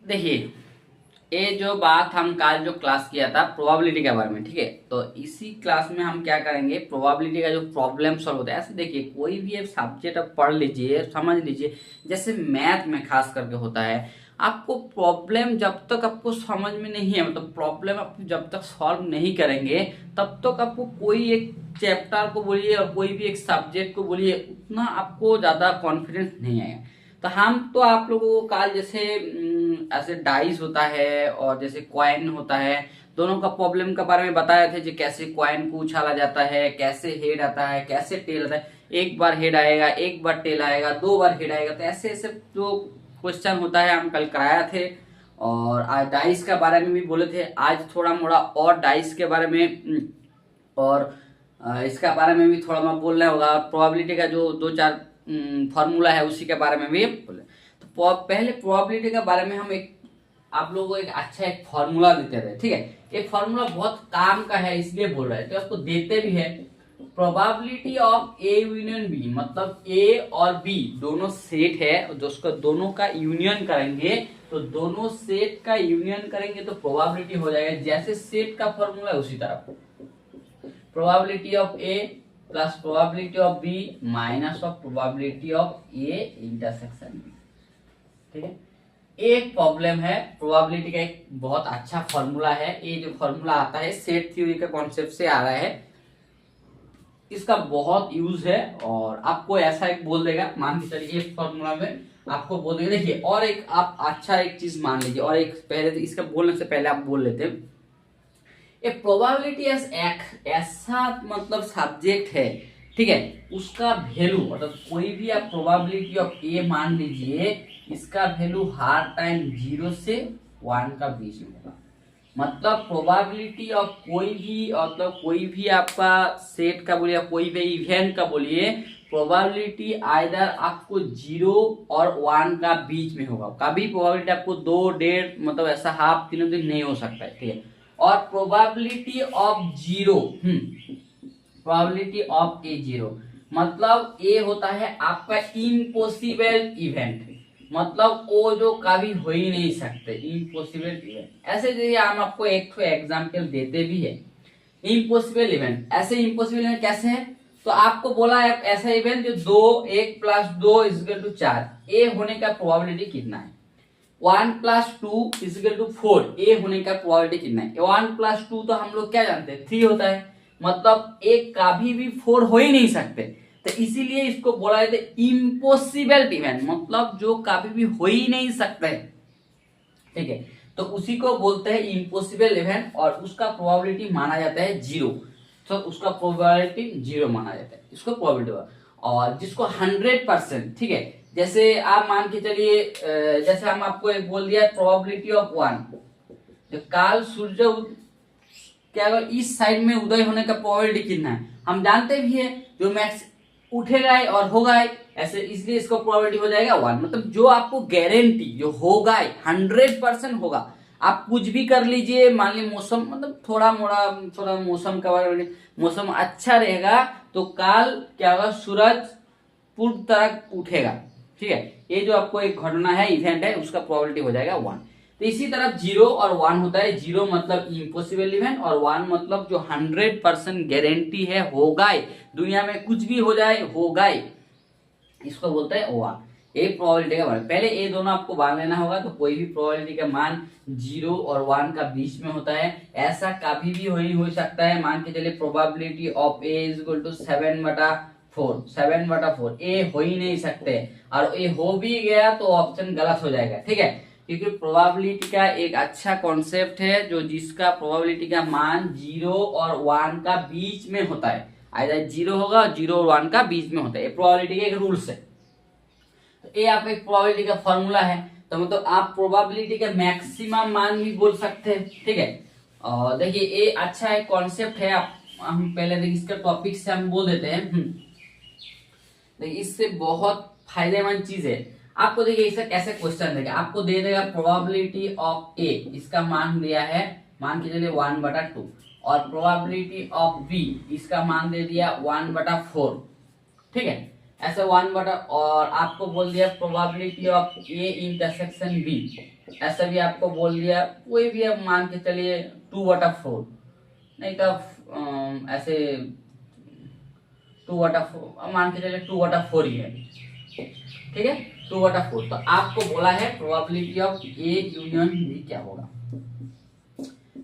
देखिए, ये जो बात हम कल जो क्लास किया था प्रोबेबिलिटी के बारे में, ठीक है। तो इसी क्लास में हम क्या करेंगे, प्रोबेबिलिटी का जो प्रॉब्लम सॉल्व होता है। ऐसे देखिए, कोई भी एक सब्जेक्ट आप पढ़ लीजिए, समझ लीजिए, जैसे मैथ में खास करके होता है, आपको प्रॉब्लम जब तक आपको समझ में नहीं है, मतलब प्रॉब्लम आप जब तक सॉल्व नहीं करेंगे तब तक आपको कोई एक चैप्टर को बोलिए और कोई भी एक सब्जेक्ट को बोलिए, उतना आपको ज्यादा कॉन्फिडेंस नहीं आएगा। तो हम तो आप लोगों को कल जैसे ऐसे डाइस होता है और जैसे कॉइन होता है, दोनों का प्रॉब्लम के बारे में बताए थे, जो कैसे कॉइन को उछाला जाता है, कैसे हेड आता है, कैसे टेल आता है। एक बार हेड आएगा, एक बार टेल आएगा, दो बार हेड आएगा, तो ऐसे ऐसे जो क्वेश्चन होता है हम कल कराया थे। और आज डाइस के बारे में भी बोले थे। आज थोड़ा मोड़ा और डाइस के बारे में और इसका बारे में भी थोड़ा मैं बोलना होगा। प्रोबेबिलिटी का जो दो चार फॉर्मूला है उसी के बारे में भी बोले। तो पहले प्रोबेबिलिटी के बारे में हम एक आप लोगों को एक अच्छा एक फॉर्मूला देते थे, ठीक है। ये फॉर्मूला बहुत काम का है इसलिए बोल रहे हैं, तो आपको देते भी है। Probability of A union B, मतलब ए और बी दोनों सेट है, जो उसका दोनों का यूनियन करेंगे, तो दोनों सेट का यूनियन करेंगे तो प्रोबेबिलिटी हो जाएगा। जैसे सेट का फॉर्मूला है उसी तरह probability of A plus probability of B minus of probability of A intersection B, ठीक है। एक प्रॉब्लम है, प्रोबेबिलिटी का एक बहुत अच्छा फॉर्मूला है। ये जो फॉर्मूला आता है सेट थ्योरी का कॉन्सेप्ट से आ रहा है, इसका बहुत यूज है। और आपको ऐसा एक बोल देगा, मान के चलिए एक फॉर्मूला में आपको बोल देगा। देखिए, और एक आप अच्छा एक चीज मान लीजिए, और एक पहले तो इसका बोलने से पहले आप बोल लेते हैं, ए प्रोबेबिलिटी एज ऐसा मतलब सब्जेक्ट है, ठीक है, उसका वैल्यू मतलब कोई भी आप प्रोबेबिलिटी ऑफ ए मान लीजिए, इसका वैल्यू हर टाइम 0 से 1 का बीच में होगा। मतलब प्रोबेबिलिटी ऑफ कोई भी, मतलब कोई भी आपका सेट का बोलिए, कोई भी इवेंट का बोलिए, प्रोबेबिलिटी आइदर आपको 0 और 1 का बीच में होगा। कभी प्रोबेबिलिटी आपको 2, 1.5 मतलब ऐसा हाफ तीनों दिन नहीं हो सकता है, ठीक है। और प्रोबेबिलिटी ऑफ 0, प्रोबेबिलिटी ऑफ ए 0 मतलब ए होता है आपका इम्पॉसिबल इवेंट, मतलब वो जो कभी हो ही नहीं सकते, इम्पॉसिबल इवेंट। ऐसे जैसे हम आपको एक तो एग्जाम्पल देते भी है इम्पॉसिबल इवेंट। ऐसे इम्पॉसिबल इवेंट कैसे है, तो आपको बोला है ऐसा इवेंट जो 2 1 + 2 = 4, ए होने का प्रोबेबिलिटी कितना है। 1 + 2 = 4, ए होने का प्रोबेबिलिटी कितना है। 1 + 2 तो हम लोग क्या जानते हैं 3 होता है, मतलब एक कभी भी 4 हो ही नहीं सकते, तो इसीलिए इसको बोला जाता है इम्पॉसिबल इवेंट, मतलब जो कभी भी हो ही नहीं सकते, ठीक है। तो उसी को बोलते हैं इम्पॉसिबल इवेंट, और उसका प्रोबेबिलिटी माना जाता है 0। तो उसका प्रोबेबिलिटी 0 माना जाता है, इसको प्रोबेबिलिटी। और जिसको 100%, ठीक है, जैसे आप मान के चलिए, जैसे हम आपको एक बोल दिया प्रोबेबिलिटी ऑफ 1, तो काल सूर्य क्या अगर इस साइड में उदय होने का प्रोबेबिलिटी कितना है हम जानते भी है, जो मैक्स उठेगा और होगा ऐसे, इसलिए इसका प्रोबेबिलिटी हो जाएगा 1। मतलब जो आपको गारंटी जो होगा 100% होगा। आप कुछ भी कर लीजिए, मान ली मौसम मतलब थोड़ा मोड़ा थोड़ा मौसम का बारे में, मौसम अच्छा रहेगा तो काल क्या होगा, सूरज पूर्व तरफ उठेगा, ठीक है। ये जो आपको एक घटना है, इवेंट है, उसका प्रोबेबिलिटी हो जाएगा 1। तो इसी तरह 0 और 1 होता है। 0 मतलब इम्पॉसिबल इवेंट और 1 मतलब जो 100% गारंटी है, होगा ही, दुनिया में कुछ भी हो जाए होगा ही, इसको बोलते हैं 1। ये प्रोबेबिलिटी का मान, पहले ये दोनों आपको मान लेना होगा। तो कोई भी प्रोबेबिलिटी का मान 0 और 1 का बीच में होता है, ऐसा कभी भी हो सकता है। मान के चलिए प्रोबेबिलिटी ऑफ ए = 7/4, 7/4 ए हो ही नहीं सकते, और ए हो भी गया तो ऑप्शन गलत हो जाएगा, ठीक है। क्योंकि प्रोबेबिलिटी का एक अच्छा कॉन्सेप्ट है, जो जिसका प्रोबेबिलिटी का मान 0 और 1 का बीच में होता है, आइदर 0 होगा, 0 और 1 का बीच में होता है। ये प्रोबेबिलिटी का एक रूल्स है। तो ये आप एक प्रोबेबिलिटी का फॉर्मूला है। तो मतलब आप प्रोबेबिलिटी का मैक्सिमम मान भी बोल सकते हैं, ठीक है। और देखिए, ये अच्छा एक कॉन्सेप्ट है। आप हम पहले देखिए इसका टॉपिक से हम बोल देते हैं। देखिए, इससे बहुत फायदेमंद चीज है। आपको देखिए इसका कैसे क्वेश्चन देगा, आपको दे देगा प्रोबेबिलिटी ऑफ ए, इसका मान दिया है, मान के चलिए 1/2, और प्रोबेबिलिटी ऑफ बी, इसका मान दे दिया 1/4, ठीक है। ऐसे 1 बटा, और आपको बोल दिया probability of A intersection B, ऐसा भी आपको बोल दिया, कोई भी अब मान के चलिए 2/4, नहीं तो ऐसे 2/4 मान के चलिए 2/4 ही है, ठीक है 2/4। तो आपको बोला है probability of A union B क्या होगा,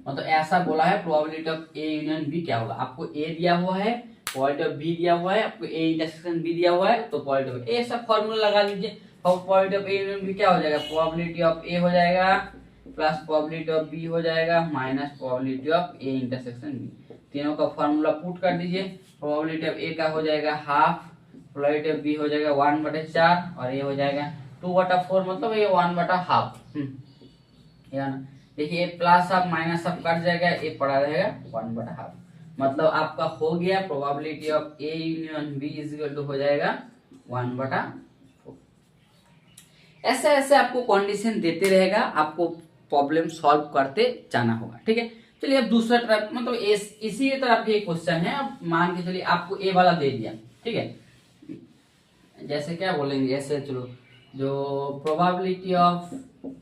मतलब ऐसा बोला है probability of A union B क्या होगा। आपको ए दिया हुआ है, प्रोबेबिलिटी ऑफ बी दिया हुआ है, आपको ए इंटरसेक्शन बी दिया हुआ है, तो प्रोबेबिलिटी ऑफ ए सब फॉर्मूला लगा लीजिए। और probability of A union B क्या हो जाएगा, प्रोबेबिलिटी ऑफ ए हो जाएगा प्लस प्रोबेबिलिटी ऑफ बी हो जाएगा minus probability of A intersection B, तीनों का फॉर्मूला पुट कर दीजिए। प्रोबेबिलिटी ऑफ ए का हो जाएगा हाफ, प्रोबेबिलिटी ऑफ बी हो जाएगा 1/4 और ये हो जाएगा 2/4, मतलब ये 1/2। देखिए ये प्लस अब माइनस अब कट जाएगा, ये पड़ा रहेगा 1/2, मतलब आपका हो गया probability of A union B is equal to हो जाएगा 1/4। ऐसे ऐसे आपको कंडीशन देते रहेगा, आपको प्रॉब्लम सॉल्व करते जाना होगा, ठीक है। चलिए अब दूसरा तरफ, मतलब इसी तरह के क्वेश्चन है। अब मान के चलिए आपको ए वाला दे दिया, ठीक है, जैसे क्या बोलेंगे, ऐसे चलो जो probability of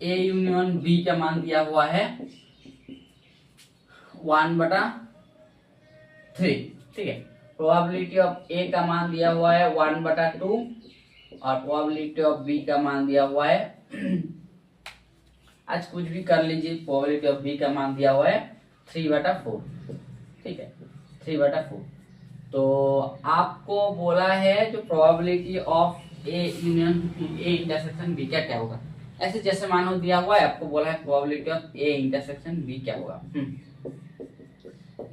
A union B का मान दिया हुआ है 1/3, ठीक है। प्रोबेबिलिटी ऑफ ए का मान दिया हुआ है 1/2 और प्रोबेबिलिटी ऑफ बी का मान दिया हुआ है आज कुछ भी कर लीजिए, प्रोबेबिलिटी ऑफ बी का मान दिया हुआ है 3/4, ठीक है 3/4। तो आपको बोला है जो probability of A union A intersection B क्या होगा। ऐसे जैसे मानो दिया हुआ है, आपको बोला है probability of A intersection B क्या होगा,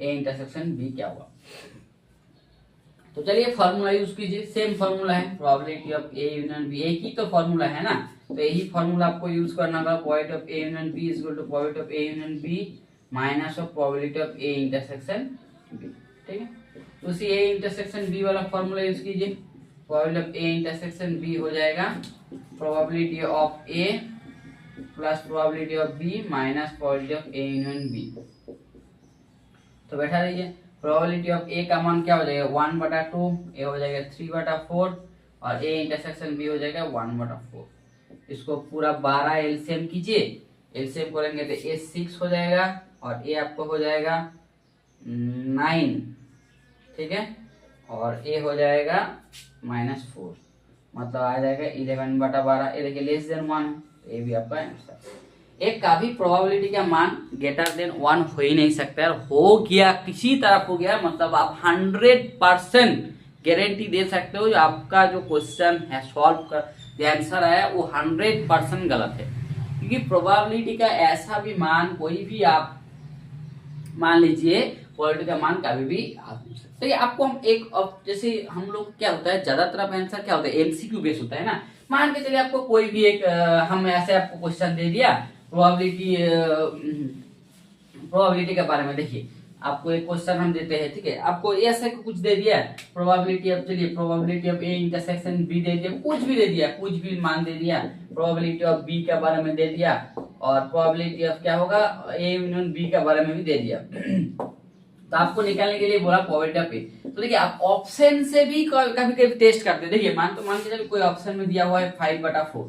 ए इंटरसेक्शन बी क्या होगा। तो चलिए फॉर्मूला यूज कीजिए, सेम फॉर्मूला है probability of A union B, एक ही तो फॉर्मूला है ना, तो यही फॉर्मूला आपको यूज करना होगा। Probability of A union B is equal to probability of A union B minus of probability of A intersection B, ठीक है। तो उसी ए इंटरसेक्शन बी वाला फॉर्मूला यूज कीजिए। Probability of A intersection B हो जाएगा probability of A plus probability of B minus probability of A union B. तो बैठा दीजिए, प्रोबेबिलिटी ऑफ ए का मान क्या हो जाएगा 1/2, ए हो जाएगा 3/4 और ए इंटरसेक्शन बी हो जाएगा 1/4। इसको पूरा 12 एलसीएम कीजिए, एलसीएम करेंगे तो ए 6 हो जाएगा और ए आपको हो जाएगा 9, ठीक है, और ए हो जाएगा -4, मतलब आ जाएगा 11/12। ये देखिए लेस देन 1, तो ये भी आपका आंसर। एक का भी प्रोबेबिलिटी का मान ग्रेटर देन 1 हो ही नहीं सकता है, हो गया किसी तरफ हो गया, मतलब आप 100% गारंटी दे सकते हो जो आपका जो क्वेश्चन है सॉल्व कर आंसर आया वो 100% गलत है, क्योंकि प्रोबेबिलिटी का ऐसा भी मान कोई भी आप मान लीजिए प्रोबेबिलिटी का मान कभी भी आ सकता है। तो ये आपको हम एक, जैसे हम लोग क्या होता है ज्यादातर अब आंसर क्या होता है एमसीक्यू बेस होता है ना, मान के चलिए आपको कोई भी एक हम ऐसे आपको क्वेश्चन दे दिया प्रोबेबिलिटी के बारे में। देखिए आपको एक क्वेश्चन हम देते हैं, ठीक है, आपको ऐसे कुछ दे दिया प्रोबेबिलिटी ऑफ, चलिए probability of A intersection B दे दिया, कुछ भी दे दिया, कुछ भी मान दे दिया, प्रोबेबिलिटी ऑफ बी के बारे में दे दिया और प्रोबेबिलिटी ऑफ क्या होगा ए यूनियन बी के बारे में भी दे दिया। तो आपको निकालने के लिए बोला प्रोबेबिलिटी ऑफ ए। तो देखिए आप ऑप्शन से भी कभी कभी टेस्ट करते हैं। देखिए मान के चलिए कोई ऑप्शन में दिया हुआ है 5/4,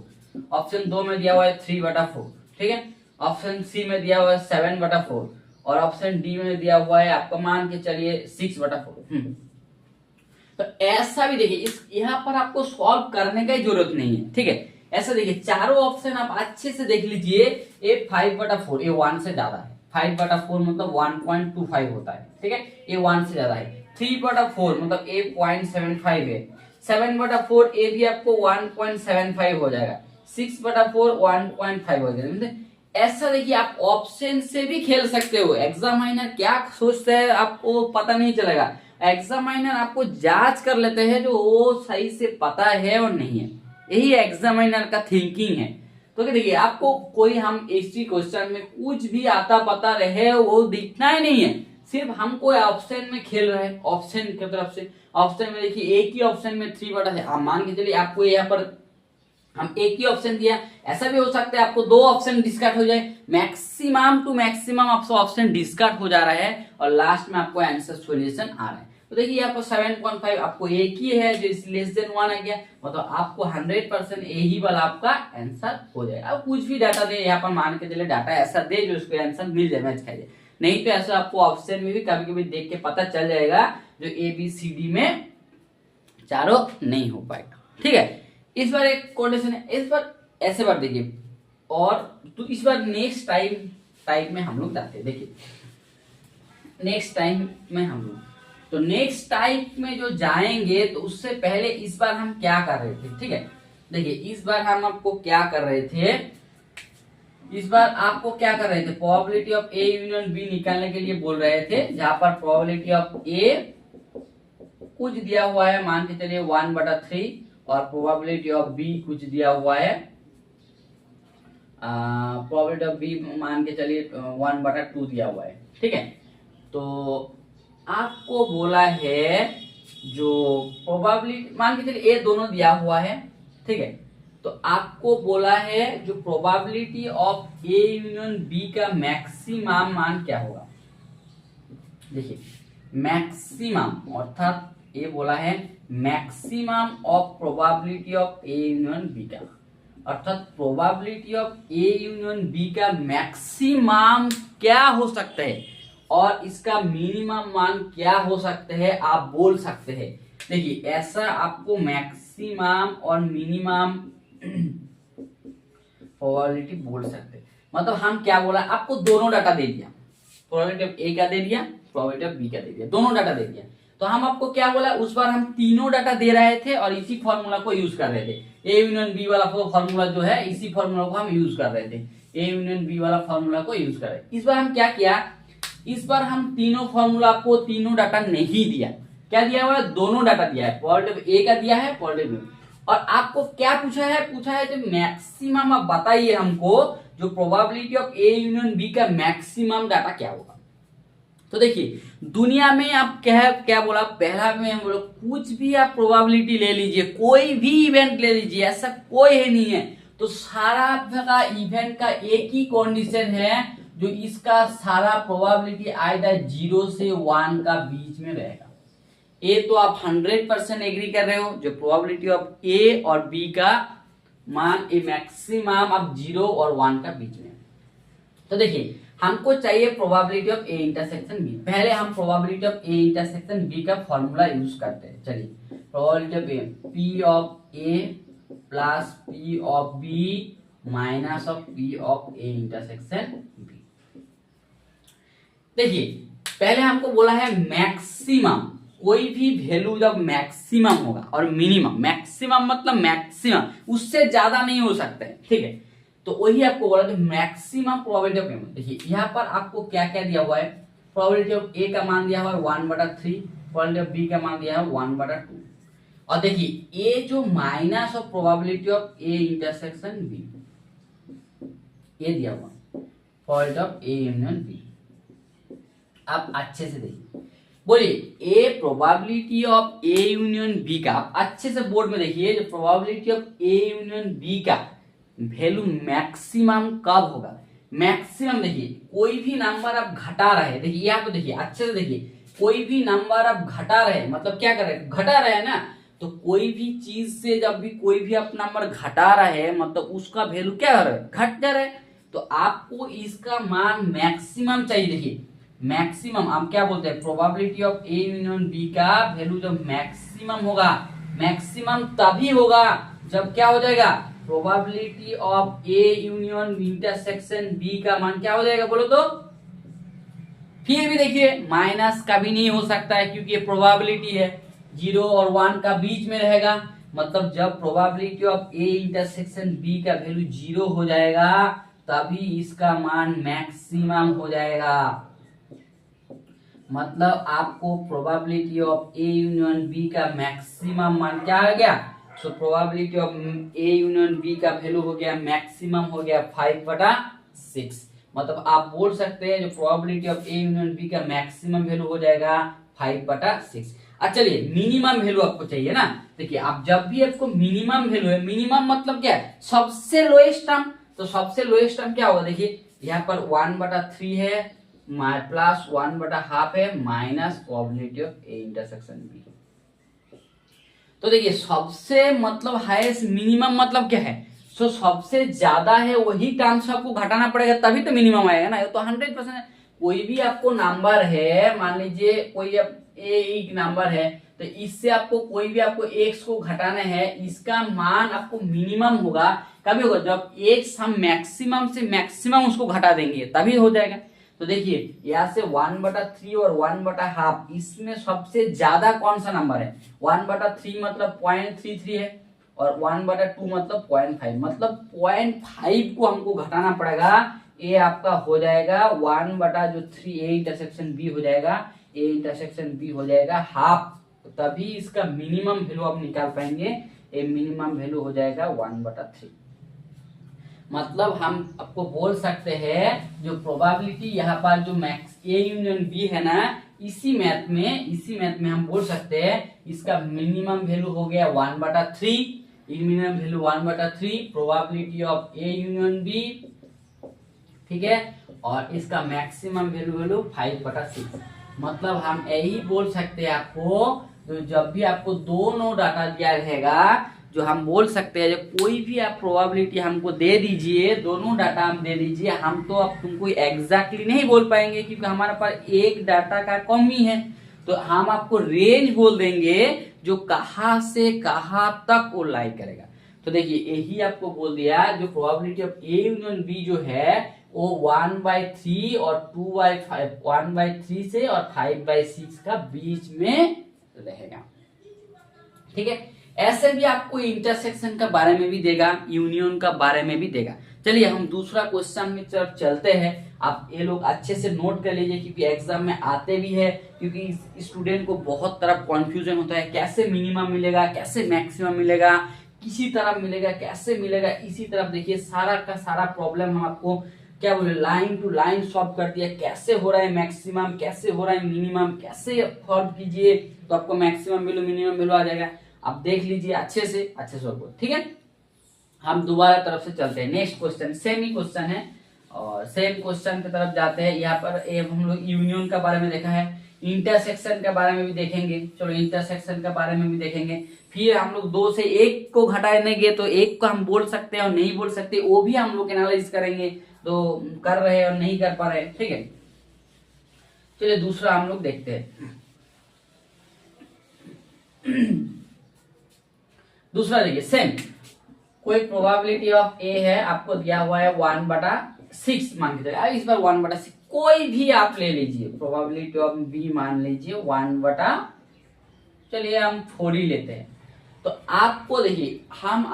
ऑप्शन 2 में दिया हुआ है 3/4, ठीक है, ऑप्शन सी में दिया हुआ है 7/4 और ऑप्शन डी में दिया हुआ है आपको मान के चलिए 6/4। तो ऐसा भी देखिए इस यहाँ पर आपको सॉल्व करने का ही जरूरत नहीं है, ठीक है। ऐसा देखिए चारों ऑप्शन आप अच्छे से देख लीजिए, ये 5/4 ये 1 से ज्यादा है, 5/4 मतलब 1.25 होता है, ठीक है, ये 1 से ज्यादा है। 3/4 मतलब ये 0.75 है, 7/4 ये भी आपको 1.75 हो जाएगा, 6/4 1.5 हो जाएगा। ऐसा देखिए आप ऑप्शन से भी खेल सकते हो। एग्जामिनर क्या सोचते हैं आपको पता नहीं चलेगा, एग्जामिनर आपको जांच कर लेते हैं जो वो सही से पता है और नहीं है, यही एग्जामिनर का थिंकिंग है। तो देखिए आपको कोई हम इसी क्वेश्चन में कुछ भी आता पता रहे वो दिखना ही नहीं है, सिर्फ हम कोई ऑप्शन में खेल रहे हैं, ऑप्शन की तरफ से। ऑप्शन में देखिए एक ही ऑप्शन में 3/4 आप मान के चलिए आपको यहाँ पर हम एक ही ऑप्शन दिया, ऐसा भी हो सकता है आपको 2 ऑप्शन डिस्कार्ड हो जाए, मैक्सिमम टू मैक्सिमम आपको ऑप्शन डिस्कार्ड हो जा रहा है और लास्ट में आपको आंसर सॉल्यूशन आ रहा है। तो देखिए यहाँ पर 7.5 आपको एक ही है जो लेस देन 1 आ गया, मतलब आपको 100% यही वाला आपका आंसर हो जाएगा। अब कुछ भी डाटा दे यहाँ पर, मान के चले डाटा ऐसा दे जो उसको आंसर मिल जाए, मैच खाई जाए, नहीं तो ऐसा आपको ऑप्शन में भी कभी कभी देख के पता चल जाएगा जो ABCD में चारों नहीं हो पाएगा। ठीक है, इस बार एक कंडीशन है, इस बार ऐसे बार देखिए, और तो इस बार नेक्स्ट टाइप में हम लोग जाते हैं। देखिए नेक्स्ट टाइम में हम लोग, तो नेक्स्ट टाइप में जो जाएंगे तो उससे पहले इस बार हम क्या कर रहे थे। ठीक है, देखिए इस बार हम आपको क्या कर रहे थे, इस बार आपको क्या कर रहे थे, probability of A union B निकालने के लिए बोल रहे थे, जहां पर प्रोबेबिलिटी ऑफ A कुछ दिया हुआ है, मान के चलिए 1/3, और प्रोबेबिलिटी ऑफ B कुछ दिया हुआ है, प्रोबेबिलिटी ऑफ B मान के चलिए 1/2 दिया हुआ है। ठीक है, तो आपको बोला है जो प्रोबेबिलिटी, मान के चलिए A दोनों दिया हुआ है। ठीक है, तो आपको बोला है जो probability of A union B का मैक्सिमम मान क्या होगा। देखिए मैक्सिमम, अर्थात ये बोला है maximum of probability of A union B का, अर्थात probability of A union B का मैक्सिमम क्या हो सकता है और इसका मिनिमम मान क्या हो सकता है, आप बोल सकते हैं। देखिए ऐसा आपको मैक्सिमम और मिनिमम प्रोबेबिलिटी बोल सकते हैं। मतलब हम क्या बोला, आपको दोनों डाटा दे दिया, प्रोबेबिलिटी ऑफ A का दे दिया, प्रोबेबिलिटी ऑफ B का दे दिया, दोनों डाटा दे दिया। तो हम आपको क्या बोला, उस बार हम तीनों डाटा दे रहे थे और इसी फॉर्मूला को यूज कर रहे थे। A यूनियन B वाला फॉर्मूला जो है, इसी फॉर्मूला को हम यूज कर रहे थे, A यूनियन B वाला फॉर्मूला को यूज कर रहे थे। इस बार हम क्या किया, इस बार हम तीनों फॉर्मूला को तीनों डाटा नहीं दिया, क्या दिया हुआ है, दोनों डाटा दिया है, प्रोबेबिलिटी A का दिया है, प्रोबेबिलिटी B, और आपको क्या पूछा है, जो मैक्सिमम आप बताइए हमको जो probability of A union B का मैक्सिमम डाटा क्या होगा। तो देखिए दुनिया में आप क्या बोला, पहला में हम बोला कुछ भी आप प्रोबेबिलिटी ले लीजिए, कोई भी इवेंट ले लीजिए, ऐसा कोई है नहीं है, तो सारा का इवेंट का एक ही कंडीशन है जो इसका सारा प्रोबेबिलिटी आइदर 0 से 1 का बीच में रहेगा। ए तो आप 100% एग्री कर रहे हो, जो प्रोबेबिलिटी ऑफ A और B का मान ए मैक्सिमम आप 0 और 1 का बीच में। तो देखिए हमको चाहिए probability of A intersection B। पहले हम probability of A intersection B का फॉर्मूला यूज करते हैं। चलिए probability of A, P of A plus P of B minus of P of A intersection B। देखिए पहले हमको बोला है मैक्सिमम, कोई भी वैल्यू जब मैक्सिमम होगा, और मिनिमम, मैक्सिमम मतलब मैक्सिमम, उससे ज्यादा नहीं हो सकता है। ठीक है, तो वही आपको बोला कि मैक्सिमम प्रोबेबिलिटी ऑफ A। देखिए यहाँ पर आपको क्या क्या दिया हुआ है, प्रोबेबिलिटी ऑफ A का मान दिया हुआ है 1/3, प्रोबेबिलिटी ऑफ B का मान दिया है 1/2, और देखिए A जो minus of probability of A intersection B, ये दिया हुआ probability of A union B। आप अच्छे से देखिए, बोलिए A probability of A union B का, आप अच्छे से बोर्ड में देखिए, जो probability of A union B का वैल्यू मैक्सिमम कब होगा। मैक्सिमम देखिए कोई भी नंबर आप घटा रहे, देखिए यहाँ तो देखिए अच्छे से देखिए, कोई भी नंबर आप घटा रहे, मतलब क्या कर रहे हैं, घटा रहे हैं ना, तो कोई भी चीज से जब भी कोई भी आप नंबर घटा रहे हैं, मतलब उसका वैल्यू क्या कर रहे हैं, घट जा रहा है, तो आपको इसका मान मैक्सिमम चाहिए। देखिए मैक्सिमम आप क्या बोलते हैं, probability of A union B का वैल्यू जब मैक्सिमम होगा, मैक्सिमम तभी होगा जब क्या हो जाएगा, probability of A union intersection B का मान क्या हो जाएगा, बोलो तो। फिर भी देखिए माइनस कभी नहीं हो सकता है, क्योंकि ये प्रोबेबिलिटी है, 0 और 1 का बीच में रहेगा, मतलब जब probability of A intersection B का वैल्यू 0 हो जाएगा तभी इसका मान मैक्सिमम हो जाएगा। मतलब आपको probability of A union B का मैक्सिमम मान क्या आ गया, सो probability of A union B का वैल्यू हो गया, मैक्सिमम हो गया 5/6। मतलब आप बोल सकते हैं जो probability of A union B का मैक्सिमम वैल्यू हो जाएगा 5/6। अच्छा चलिए मिनिमम वैल्यू आपको चाहिए ना, देखिए आप जब भी आपको मिनिमम वैल्यू है, मिनिमम मतलब क्या है, सबसे लोएस्ट टर्म, तो सबसे लोएस्ट टर्म क्या होगा, देखिए यहाँ पर 1/3 है, प्लस 1/2 है minus probability of A intersection B. तो देखिए सबसे मतलब हाईएस्ट मिनिमम मतलब क्या है, सो सबसे ज्यादा है वही टर्म्स आपको घटाना पड़ेगा तभी तो मिनिमम आएगा ना। ये तो 100% है। कोई भी आपको नंबर है, मान लीजिए कोई एक नंबर है, तो इससे आपको कोई भी आपको x को घटाना है, इसका मान आपको मिनिमम होगा कभी होगा जब x हम मैक्सिमम से मैक्सिमम उसको घटा देंगे तभी हो जाएगा। तो देखिए यहाँ से 1/3 और 1/2 इसमें सबसे ज्यादा कौन सा नंबर है, 1/3 मतलब 0.33 है और 1/2 मतलब 0.5, मतलब 0.5 को हमको घटाना पड़ेगा। ए आपका हो जाएगा 1/3 ए इंटरसेक्शन बी हो जाएगा, ए इंटरसेक्शन बी हो जाएगा हाफ, तभी इसका मिनिमम वैल्यू आप निकाल पाएंगे। ए मिनिमम वैल्यू हो जाएगा 1/3। मतलब हम आपको बोल सकते हैं जो प्रोबेबिलिटी यहाँ पर जो मैक्स ए यूनियन बी है ना, इसी मैथ में हम बोल सकते हैं इसका मिनिमम वैल्यू हो गया 1/3, minimum value 1/3 probability of A union B, ठीक है, और इसका मैक्सिमम वैल्यू 5/6। मतलब हम यही बोल सकते हैं आपको, तो जब भी आपको दोनों डाटा दिया रहेगा, जो हम बोल सकते हैं जो कोई भी आप प्रोबेबिलिटी हमको दे दीजिए, दोनों डाटा हम दे दीजिए, हम तो अब तुमको एग्जैक्टली नहीं बोल पाएंगे क्योंकि हमारे पास एक डाटा का कमी है, तो हम आपको रेंज बोल देंगे जो कहां से कहां तक वो लाई करेगा। तो देखिए यही आपको बोल दिया जो probability of A union B जो है वो 1/3 और 2/5, 1/3 से और 5/6 का बीच में रहेगा, ठीक है। ऐसे भी आपको इंटरसेक्शन का बारे में भी देगा, यूनियन का बारे में भी देगा। चलिए हम दूसरा क्वेश्चन की तरफ चलते हैं। आप ये लोग अच्छे से नोट कर लीजिए क्योंकि एग्जाम में आते भी है, क्योंकि स्टूडेंट को बहुत तरफ कंफ्यूजन होता है, कैसे मिनिमम मिलेगा, कैसे मैक्सिमम मिलेगा, किसी तरफ मिलेगा, कैसे मिलेगा। इसी तरफ देखिए सारा का सारा प्रॉब्लम हम आपको क्या बोले लाइन टू लाइन सॉल्व कर दिया, कैसे हो रहा है मैक्सिमम, कैसे हो रहा है मिनिमम, कैसे सॉल्व कीजिए तो आपको मैक्सिमम वैल्यू मिनिमम वैल्यू आ जाएगा। आप देख लीजिए अच्छे से सॉल्व, ठीक है। हम दोबारा तरफ से चलते हैं, नेक्स्ट क्वेश्चन सेम ही क्वेश्चन है और सेम क्वेश्चन की तरफ जाते हैं। यहाँ पर हम लोग यूनियन का बारे में देखा है, इंटरसेक्शन के बारे में भी देखेंगे। चलो इंटरसेक्शन के बारे में भी देखेंगे, फिर हम लोग 2 से 1 को घटाएंगे तो 1 को हम बोल सकते हैं और नहीं बोल सकते, वो भी हम लोग एनालाइज करेंगे, तो कर रहे हैं और नहीं कर पा रहे हैं, ठीक है। चलिए दूसरा हम लोग देखते हैं। दूसरा देखिए सेम, कोई प्रोबेबिलिटी ऑफ ए है, आपको दिया हुआ है 1/6 मान के चलिए, इस बार 1/6 कोई भी आप ले लीजिए, प्रोबेबिलिटी ऑफ बी मान लीजिए 1/, चलिए हम 4 ही लेते हैं। तो आपको देखिए हम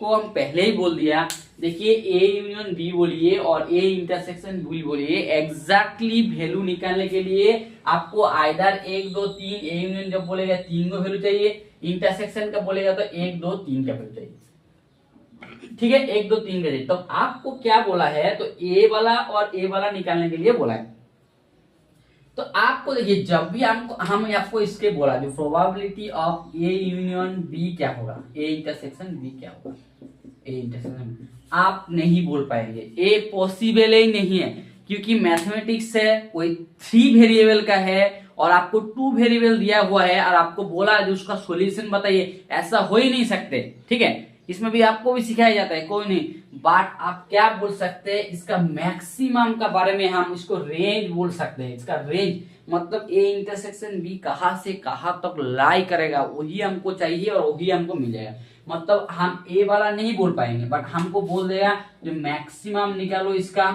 पहले ही बोल दिया, देखिए ए यूनियन बी बोलिए और ए इंटरसेक्शन बी बोलिए, एग्जैक्टली वैल्यू निकालने के लिए आपको आइदर 1 2 3, ए यूनियन जब बोलेगा 3 को वैल्यू चाहिए, इंटरसेक्शन का बोलेगा तो 1 2 3 का वैल्यू चाहिए, ठीक है, 1 2 3 का चाहिए। तो आपको क्या बोला है, तो ए वाला और ए वाला निकालने के लिए बोला है। तो आपको देखिए जब भी हम आपको इसके बोला जो probability of A union B क्या होगा, ए इंटरसेक्शन बी क्या होगा, ए इंटरसेक्शन आप नहीं बोल पाएंगे, ए पॉसिबल ही नहीं है, क्योंकि मैथमेटिक्स है कोई 3 वेरिएबल का है और आपको 2 वेरिएबल दिया हुआ है और आपको बोला जो उसका सॉल्यूशन बताइए, ऐसा हो ही नहीं सकते, ठीक है। इसमें भी आपको भी सिखाया जाता है, कोई नहीं, बट आप क्या बोल सकते हैं, इसका मैक्सिमम का बारे में हम इसको रेंज बोल सकते हैं। इसका रेंज मतलब ए इंटरसेक्शन बी कहां से कहां तक लाई करेगा वही हमको चाहिए और वही हमको मिलेगा। मतलब हम ए वाला नहीं बोल पाएंगे बट हमको बोल देगा जो मैक्सिमम निकालो इसका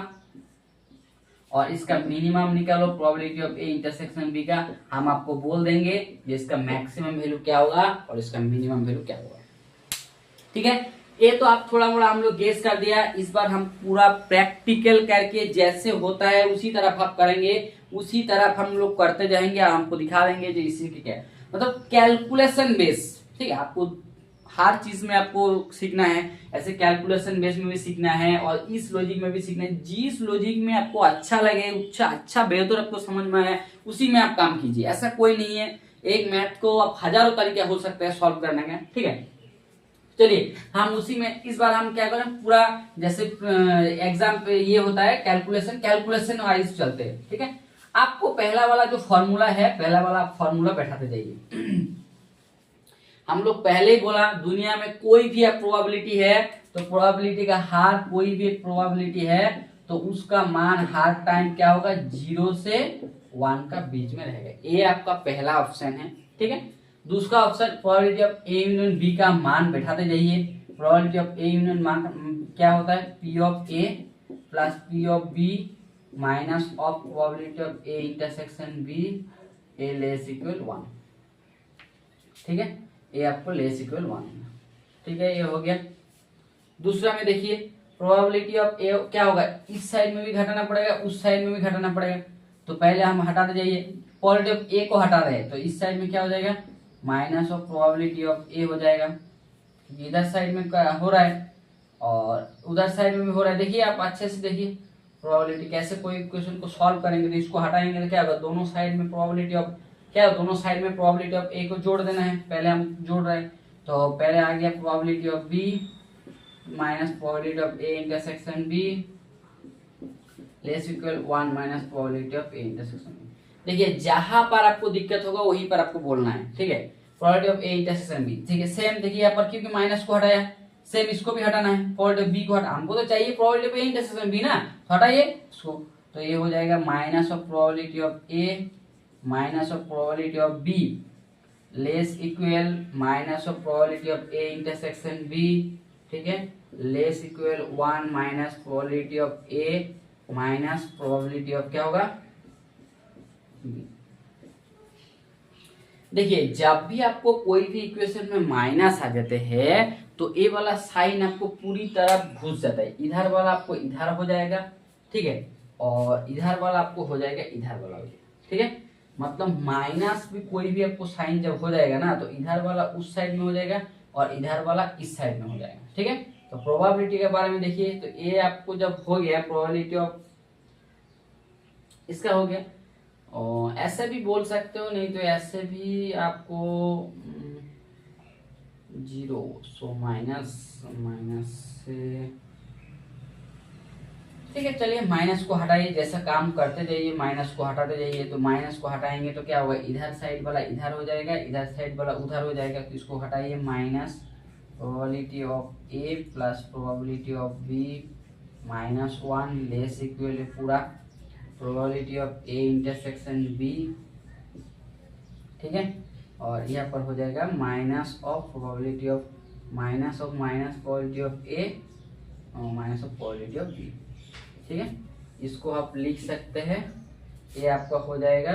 और इसका मिनिमम निकालो, probability of A intersection B का हम आपको बोल देंगे कि इसका मैक्सिमम वैल्यू क्या होगा और इसका मिनिमम वैल्यू क्या होगा, ठीक है। ये तो आप थोड़ा मोड़ा हम लोग गेस कर दिया, इस बार हम पूरा प्रैक्टिकल करके जैसे होता है उसी तरफ आप करेंगे, उसी तरफ हम लोग करते जाएंगे और हमको दिखा देंगे जो इसी के क्या मतलब कैलकुलेशन बेस, ठीक है। आपको हर चीज में आपको सीखना है, ऐसे कैलकुलेशन बेस में भी सीखना है और इस लॉजिक में भी सीखना है। जिस लॉजिक में आपको अच्छा लगे, अच्छा बेहतर आपको समझ में आए, उसी में आप काम कीजिए। ऐसा कोई नहीं है, एक मैथ को आप हजारों तरीके हो सकते हैं सॉल्व करने के, ठीक है। चलिए हम उसी में इस बार हम क्या करें, पूरा जैसे एग्जाम पे ये होता है कैलकुलेशन वाइज चलते हैं, ठीक है। आपको पहला वाला जो फॉर्मूला है, पहला वाला फॉर्मूला बैठाते जाइए। हम लोग पहले ही बोला, दुनिया में कोई भी प्रोबेबिलिटी है तो प्रोबेबिलिटी का हार, कोई भी प्रोबेबिलिटी है तो उसका मान हर टाइम क्या होगा, 0 से 1 का बीच में रहेगा। ये आपका पहला ऑप्शन है, ठीक है। दूसरा option probability of A union B का मान बैठाते जाइए। प्रोबेबिलिटी ऑफ ए यूनियन मान क्या होता है, P of A plus P of B minus of probability of A intersection B A less equal 1, ठीक है। ये आपको लेस इक्वल 1, ठीक है, ये हो गया। दूसरा में देखिए प्रोबेबिलिटी ऑफ ए क्या होगा, इस साइड में भी घटाना पड़ेगा, उस साइड में भी घटाना पड़ेगा। तो पहले हम हटाते जाइए, प्रोबेबिलिटी ऑफ ए को हटा रहे हैं तो इस साइड में क्या हो जाएगा, माइनस ऑफ प्रोबेबिलिटी ऑफ ए हो जाएगा, क्योंकि इधर साइड में हो रहा है और उधर साइड में भी हो रहा है। देखिए आप अच्छे से देखिए प्रोबेबिलिटी कैसे, कोई क्वेश्चन को सॉल्व करेंगे तो इसको हटाएंगे तो क्या होगा, दोनों साइड में प्रोबेबिलिटी ऑफ क्या, दोनों साइड में प्रोबेबिलिटी ऑफ ए को जोड़ देना है। पहले हम जोड़ रहे हैं तो पहले आ गया probability of B minus probability of A intersection B less equal 1 minus probability of A intersection B. देखिए जहां पर आपको दिक्कत होगा वहीं पर आपको बोलना है, ठीक है। Probability of A intersection B, ठीक है। सेम देखिए यहाँ पर क्योंकि माइनस को हटाया, सेम इसको भी हटाना है, प्रोबेबिलिटी ऑफ बी को हटा, हमको तो चाहिए probability of A intersection B ना, तो हटाइए इसको। तो ये हो जाएगा minus of probability of A minus of probability of B less equal minus of probability of A intersection B, ठीक है, less equal 1 minus probability of A minus probability of क्या होगा। देखिए जब भी आपको कोई भी इक्वेशन में माइनस आ जाते हैं तो ए वाला साइन आपको पूरी तरह घुस जाता है, इधर वाला आपको इधर हो जाएगा, ठीक है, और इधर वाला आपको हो जाएगा, इधर वाला हो जाएगा, ठीक है। मतलब माइनस भी कोई भी आपको साइन जब हो जाएगा ना तो इधर वाला उस साइड में हो जाएगा और इधर वाला इस साइड में हो जाएगा, ठीक है। तो प्रोबेबिलिटी के बारे में देखिए, तो ये आपको जब हो गया प्रोबेबिलिटी ऑफ इसका हो गया, और ऐसे भी बोल सकते हो, नहीं तो ऐसे भी आपको 0 सो माइनस से, ठीक है। चलिए माइनस को हटाइए, जैसा काम करते जाइए माइनस को हटाते जाइए। तो माइनस को हटाएंगे तो क्या होगा, इधर साइड वाला इधर हो जाएगा, इधर साइड वाला उधर हो जाएगा। तो इसको हटाइए, minus probability of A plus probability of B minus 1 less equal पूरा probability of A intersection B, ठीक है। और यहाँ पर हो जाएगा minus of probability of minus probability of A और minus of probability of B, ठीक है। इसको आप लिख सकते हैं, ये आपका हो जाएगा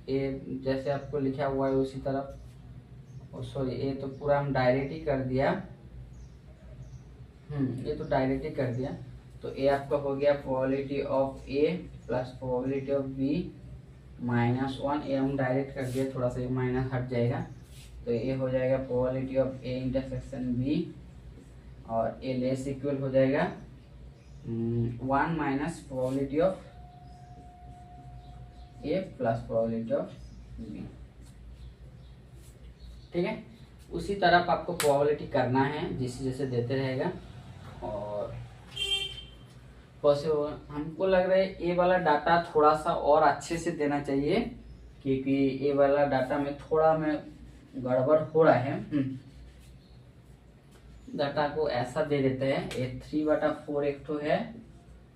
ए जैसे आपको लिखा हुआ है उसी तरफ, सॉरी ये तो पूरा हम डायरेक्ट ही कर दिया, ये तो डायरेक्ट ही कर दिया। तो ए आपका हो गया probability of A plus probability of B minus 1, ये हम डायरेक्ट कर दिया, थोड़ा सा माइनस हट जाएगा। तो ये हो जाएगा probability of A intersection B और ए लेस इक्वल हो जाएगा 1 minus probability of A plus probability of B, ठीक है। उसी तरफ आपको प्रोबेबिलिटी करना है, जैसे जैसे देते रहेगा। और वैसे हमको लग रहा है ए वाला डाटा थोड़ा सा और अच्छे से देना चाहिए, क्योंकि ए वाला डाटा में थोड़ा में गड़बड़ हो रहा है। डाटा को ऐसा दे देते हैं, ए 3/4 एक तो है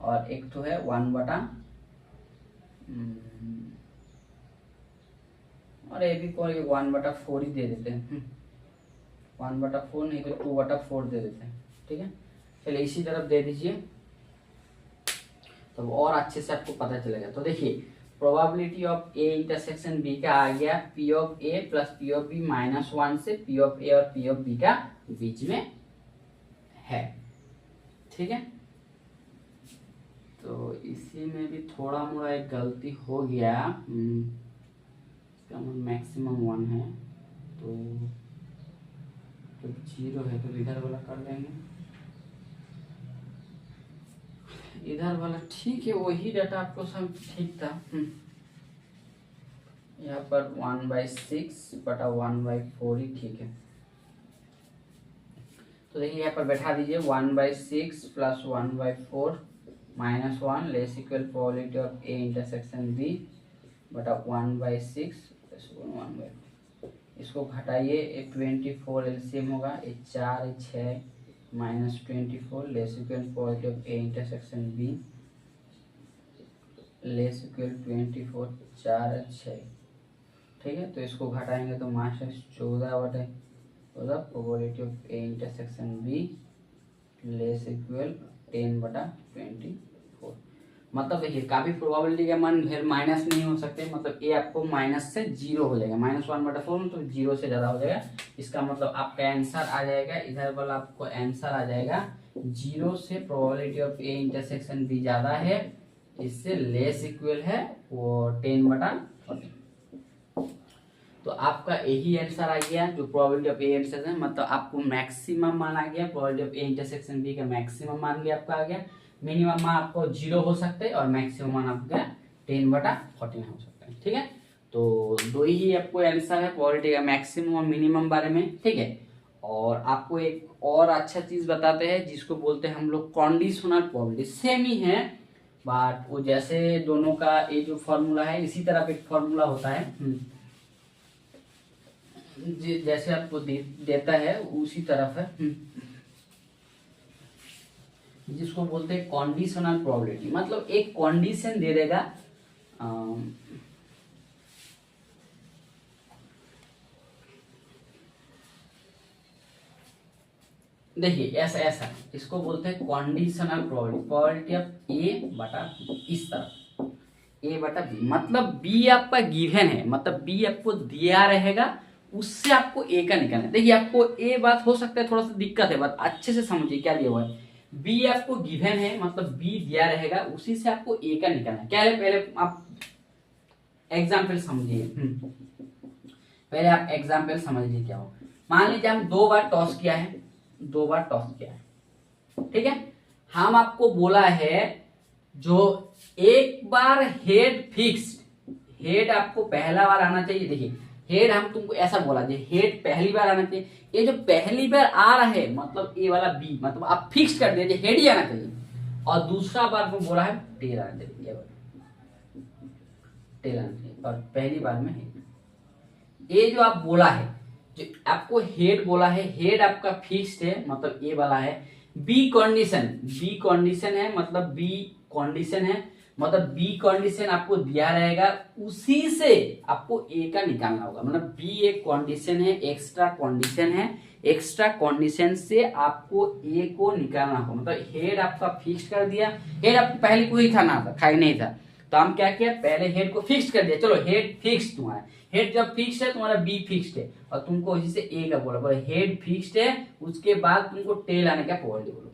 और एक तो है 1/, और ये भी कोई 1/4 ही दे देते हैं, 1/4 नहीं तो 2/4 दे देते हैं, ठीक है। चलिए इसी तरफ दे दीजिए तो और अच्छे से आपको पता चलेगा। तो देखिए probability of A intersection B का आ गया P of A plus P of B minus 1 से पी ऑफ ए और पी ऑफ बी का बीच में है, ठीक है। तो इसी में भी थोड़ा मोड़ा एक गलती हो गया, इसका मैक्सिमम 1 है तो 0 है तो इधर वाला कर देंगे, इधर वाला ठीक है, वही डाटा आपको सब ठीक था। यहाँ पर 1/6/1/4 ही ठीक है। तो देखिए यहाँ पर बैठा दीजिए 1/6 plus 1/4 minus 1 less equal probability of A intersection B बटा 1/6 प्लस 1/4। इसको घटाइए, 24 एलसीएम होगा, 4 6 minus 24 less equal probability of A intersection B less equal 24 4 6। ठीक है, तो इसको घटाएंगे तो minus 14/14 probability of A intersection B less equal 10/24। मतलब देखिए काफी प्रोबेबिलिटी का मान फिर माइनस नहीं हो सकते, मतलब ए आपको माइनस से 0 हो जाएगा, -1/4 तो 0 से ज्यादा हो जाएगा। इसका मतलब आपका आंसर आ जाएगा, इधर वाला आपको आंसर आ जाएगा 0 से probability of A intersection B ज्यादा है, इससे लेस इक्वल है वो 10/14। तो आपका यही आंसर आ गया जो प्रोबेबिलिटी ऑफ ए इंटरसेक्शन, मतलब आपको मैक्सिमम मान आ गया, probability of A intersection B का मैक्सिमम मान भी आपका आ गया। मिनिमम मान आपको 0 हो सकता है और मैक्सिमम मान आपका 10/14 हो सकता है। ठीक है, तो दो ही आपको आंसर है प्रोबेबिलिटी का मैक्सिमम और मिनिमम बारे में। ठीक है, और आपको एक और अच्छा चीज बताते हैं जिसको बोलते हैं हम लोग कंडीशनल प्रोबेबिलिटी। सेम ही है बट वो जैसे दोनों का ये जो फॉर्मूला है इसी तरह एक फॉर्मूला होता है, जैसे आपको देता है उसी तरफ है, जिसको बोलते हैं कंडीशनल प्रोबेबिलिटी। मतलब एक कंडीशन दे देगा, देखिए ऐसा ऐसा इसको बोलते हैं conditional probability, probability of A बटा इस तरफ ए बटा बी। मतलब बी आपका गिवन है, मतलब बी आपको दिया रहेगा, उससे आपको ए का निकालना है। देखिए आपको ए बात हो सकता है थोड़ा सा दिक्कत है, बात अच्छे से समझिए क्या दिया हुआ है। बी आपको गिवन है, मतलब बी दिया रहेगा, उसी से आपको ए का निकालना है। क्या है, पहले आप एग्जाम्पल समझिए, पहले आप एग्जाम्पल समझ लीजिए क्या हो। मान लीजिए हम 2 बार टॉस किया है, 2 बार टॉस किया है, ठीक है। हम आपको बोला है जो एक बार हेड फिक्स्ड, हेड आपको पहला बार आना चाहिए। देखिए हेड हम तुमको ऐसा बोला जी, हेड पहली बार आना चाहिए। ये जो पहली बार आ रहा है मतलब ए वाला बी, मतलब आप फिक्स कर दिए हेड ही आना चाहिए। और दूसरा बार में बोला है टेल आना चाहिए, ये टेल आना चाहिए, और पहली बार में हेड। ये जो आप बोला है, जो आपको हेड बोला है, हेड आपका फिक्स्ड है, मतलब ए वाला है। बी कंडीशन, बी कंडीशन है, मतलब बी कंडीशन है, मतलब बी कंडीशन आपको दिया रहेगा, उसी से आपको ए का निकालना होगा। मतलब बी एक कंडीशन है, एक्स्ट्रा कंडीशन है, एक्स्ट्रा कंडीशन से आपको ए को निकालना होगा। मतलब हेड आपका फिक्स कर दिया, हेड आपको पहले कोई था ना, था खाई नहीं था, तो हम क्या किया, पहले हेड को फिक्स कर दिया। चलो हेड फिक्स तुम्हारा, हेड जब फिक्स है तुम्हारा बी फिक्स्ड है, और तुमको इसी से ए का बोला, बोला हेड फिक्स्ड है, उसके बाद तुमको टेल आने का प्रोबेबिलिटी बोलो।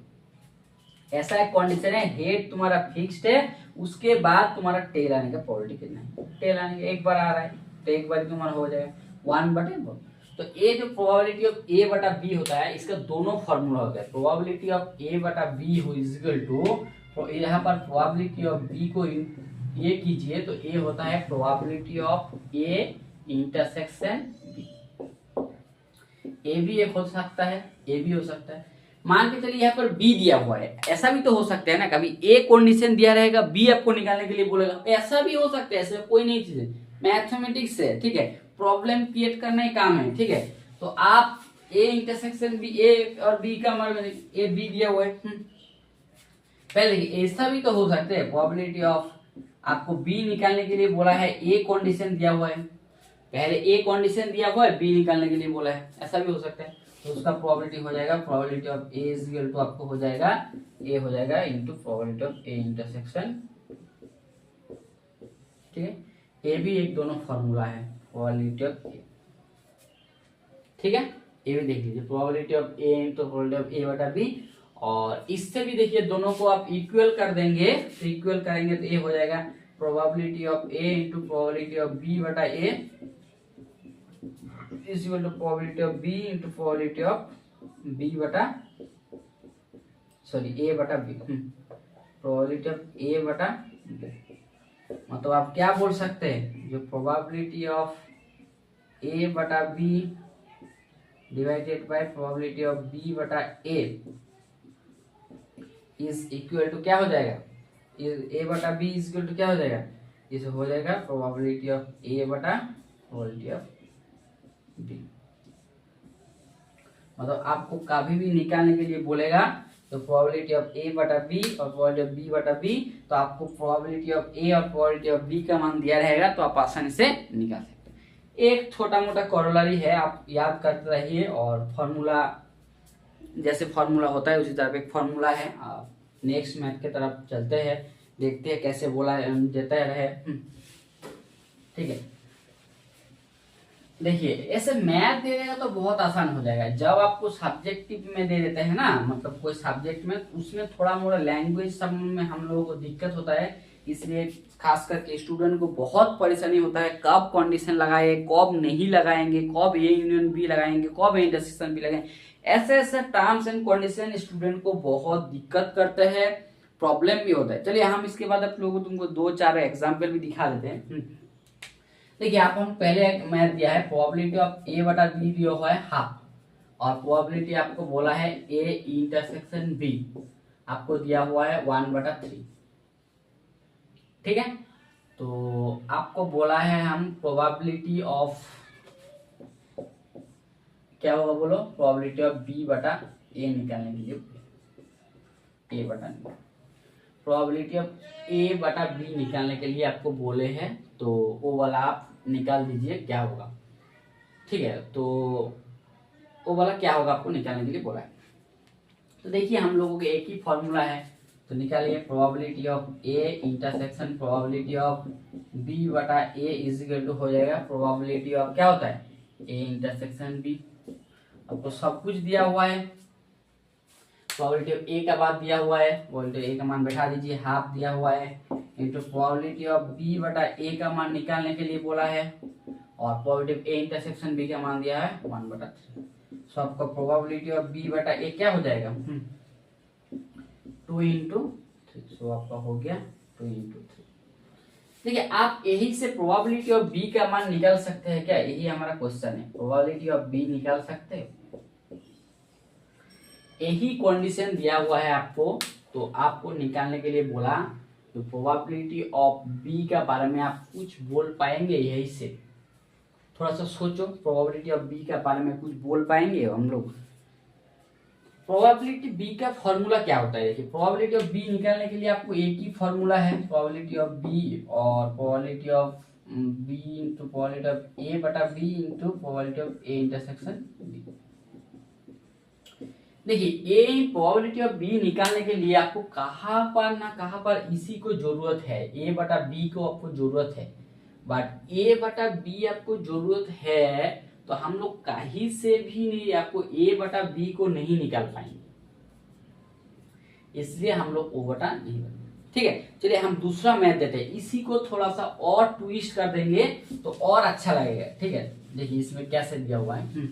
ऐसा एक कंडीशन है, हेड तुम्हारा फिक्स्ड है, उसके बाद तुम्हारा टेल आने का प्रोबेबिलिटी कितना है। टेल आने का एक बार आ रहा है तो एक बार तुम्हारा हो जाएगा 1/4। तो ये जो प्रोबेबिलिटी ऑफ ए बटा बी होता है, इसका दोनों फॉर्मूला होता है। प्रोबेबिलिटी ऑफ ए बटा बी इज इक्वल टू, यहाँ पर प्रोबेबिलिटी ऑफ बी को ये कीजिए तो ए होता है probability of A intersection B. A भी एक हो सकता है, ए भी हो सकता है। मान के चलिए यहाँ पर बी दिया हुआ है, ऐसा भी तो हो सकता है ना, कभी ए कंडीशन दिया रहेगा, बी आपको निकालने के लिए बोलेगा, ऐसा भी हो सकता है। ऐसे कोई नहीं चीज है, मैथमेटिक्स है, ठीक है, प्रॉब्लम क्रिएट करने का काम है, ठीक है। तो आप ए इंटरसेक्शन बी, ए और बी का मान ए बी दिया हुआ है, पहले ऐसा भी तो हो सकता है। प्रोबेबिलिटी ऑफ आपको बी निकालने के लिए बोला है, ए कंडीशन दिया हुआ है, पहले ए कंडीशन दिया हुआ है, बी निकालने के लिए बोला है, ऐसा भी हो सकता है। तो उसका प्रोबेबिलिटी हो जाएगा, probability of A is equal to आपको हो जाएगा, ए हो जाएगा into probability of A intersection, ठीक है। ए भी एक दोनों फॉर्मूला है, प्रोबेबिलिटी ऑफ ए, ठीक है। ये भी देख लीजिए, probability of A into probability of A बटा बी। और इससे भी देखिए दोनों को आप इक्वल कर देंगे, तो इक्वल करेंगे तो ए हो जाएगा probability of A into probability of B बटा A is equal to probability of B into probability of B बटा, सॉरी ए बटा बी, प्रोबेबिलिटी ऑफ ए बटा बी। मतलब आप क्या बोल सकते हैं, जो प्रोबेबिलिटी ऑफ ए बटा B divided by probability of B बटा ए इज इक्वल टू क्या हो जाएगा, ए बटा बी इज इक्वल टू क्या हो जाएगा, इसे हो जाएगा प्रोबेबिलिटी ऑफ ए बटा प्रोबेबिलिटी ऑफ बी। मतलब आपको कभी भी निकालने के लिए बोलेगा तो प्रोबेबिलिटी ऑफ ए बटा बी और प्रोबेबिलिटी ऑफ बी बटा बी, तो आपको प्रोबेबिलिटी ऑफ ए और प्रोबेबिलिटी ऑफ बी का मान दिया रहेगा तो आप आसानी से निकाल सकते हैं। एक छोटा मोटा कॉरोलरी है, आप याद करते रहिए, और फॉर्मूला जैसे फॉर्मूला होता है उसी तरह एक फॉर्मूला है। आप नेक्स्ट मैथ की तरफ चलते हैं, देखते हैं कैसे बोला देता रहे। ठीक है, देखिए ऐसे मैथ दे देगा तो बहुत आसान हो जाएगा। जब आपको सब्जेक्टिव में दे देते हैं ना, मतलब कोई सब्जेक्ट में, उसमें थोड़ा मोड़ा लैंग्वेज सब में हम लोगों को दिक्कत होता है, इसलिए खास करके स्टूडेंट को बहुत परेशानी होता है कब कंडीशन लगाए, कब नहीं लगाएंगे, कब ए यूनियन बी लगाएंगे, कब ए इंटरसेक्शन बी लगाएंगे। ऐसे ऐसे टर्म्स एंड कंडीशन स्टूडेंट को बहुत दिक्कत करते हैं, प्रॉब्लम भी होता है। चलिए हम इसके बाद आप लोगों को तुमको 2-4 एग्जाम्पल भी दिखा देते हैं। देखिए आप हम पहले एक मैथ दिया है, प्रोबेबिलिटी ऑफ ए बटा बी दिया हुआ है हाफ, और प्रोबेबिलिटी आपको बोला है ए इंटरसेक्शन बी आपको दिया हुआ है 1/3। ठीक है, तो आपको बोला है हम प्रोबेबिलिटी ऑफ क्या होगा बोलो, प्रोबेबिलिटी ऑफ बी बटा ए निकालने के लिए, ए बटा प्रोबेबिलिटी ऑफ ए बटा बी निकालने के लिए आपको बोले हैं, तो वो वाला आप निकाल दीजिए क्या होगा। ठीक है, तो वो वाला क्या होगा आपको निकालने के लिए बोला है। तो देखिए हम लोगों के एक ही फॉर्मूला है, तो निकालिए probability of A intersection probability of B बटा ए इज इक्वल टू हो जाएगा प्रोबेबिलिटी ऑफ क्या होता है, ए इंटरसेक्शन बी। आपको सब कुछ दिया हुआ है, प्रोबेबिलिटी ऑफ ए का बात दिया हुआ है, प्रोबेबिलिटी ए का मान बैठा दीजिए, हाफ दिया हुआ है, इंटू प्रोबेबिलिटी ऑफ बी बटा ए का मान निकालने के लिए बोला है, और probability of A intersection B का मान दिया है 1/3। सो आपका प्रोबेबिलिटी ऑफ बी बटा ए क्या हो जाएगा 2 × 3। सो आपका हो गया 2 × 3। देखिए आप यही से प्रोबेबिलिटी ऑफ बी का मान निकाल सकते हैं क्या, यही हमारा क्वेश्चन है, प्रोबेबिलिटी ऑफ बी निकाल सकते हैं। यही कंडीशन दिया हुआ है आपको, तो आपको निकालने के लिए बोला, तो प्रोबेबिलिटी ऑफ बी का बारे में आप कुछ बोल पाएंगे, यही से थोड़ा सा सोचो, प्रोबेबिलिटी ऑफ बी के बारे में कुछ बोल पाएंगे हम लोग। प्रोबेबिलिटी बी का फॉर्मूला क्या होता है, देखिए प्रोबेबिलिटी ऑफ बी निकालने के लिए आपको एक ही फॉर्मूला है, प्रोबेबिलिटी ऑफ बी और probability of B into probability of A बटा B into probability of A intersection B. देखिए ए प्रोबेबिलिटी ऑफ बी निकालने के लिए आपको कहाँ पर ना कहाँ पर इसी को जरूरत है, ए बटा बी को आपको जरूरत है, बट ए बटा बी आपको जरूरत है तो हम लोग कहीं से भी नहीं आपको ए बटा बी को नहीं निकाल पाएंगे, इसलिए हम लोग ओ बटा नहीं बनेंगे। ठीक है, चलिए हम दूसरा मैथ देते हैं, इसी को थोड़ा सा और ट्विस्ट कर देंगे तो और अच्छा लगेगा। ठीक है, देखिए इसमें कैसे दिया हुआ है,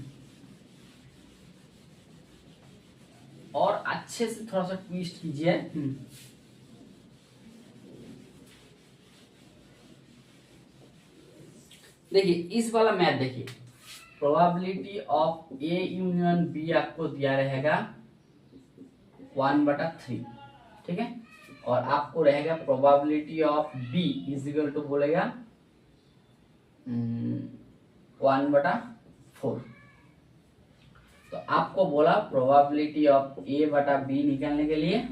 और अच्छे से थोड़ा सा ट्विस्ट कीजिए। देखिए इस वाला मैथ देखिए, probability of A union B आपको दिया रहेगा 1/3। ठीक है, और आपको रहेगा probability of B is equal to बोलेगा 1/4। तो आपको बोला प्रोबेबिलिटी ऑफ ए बटा बी निकालने के लिए,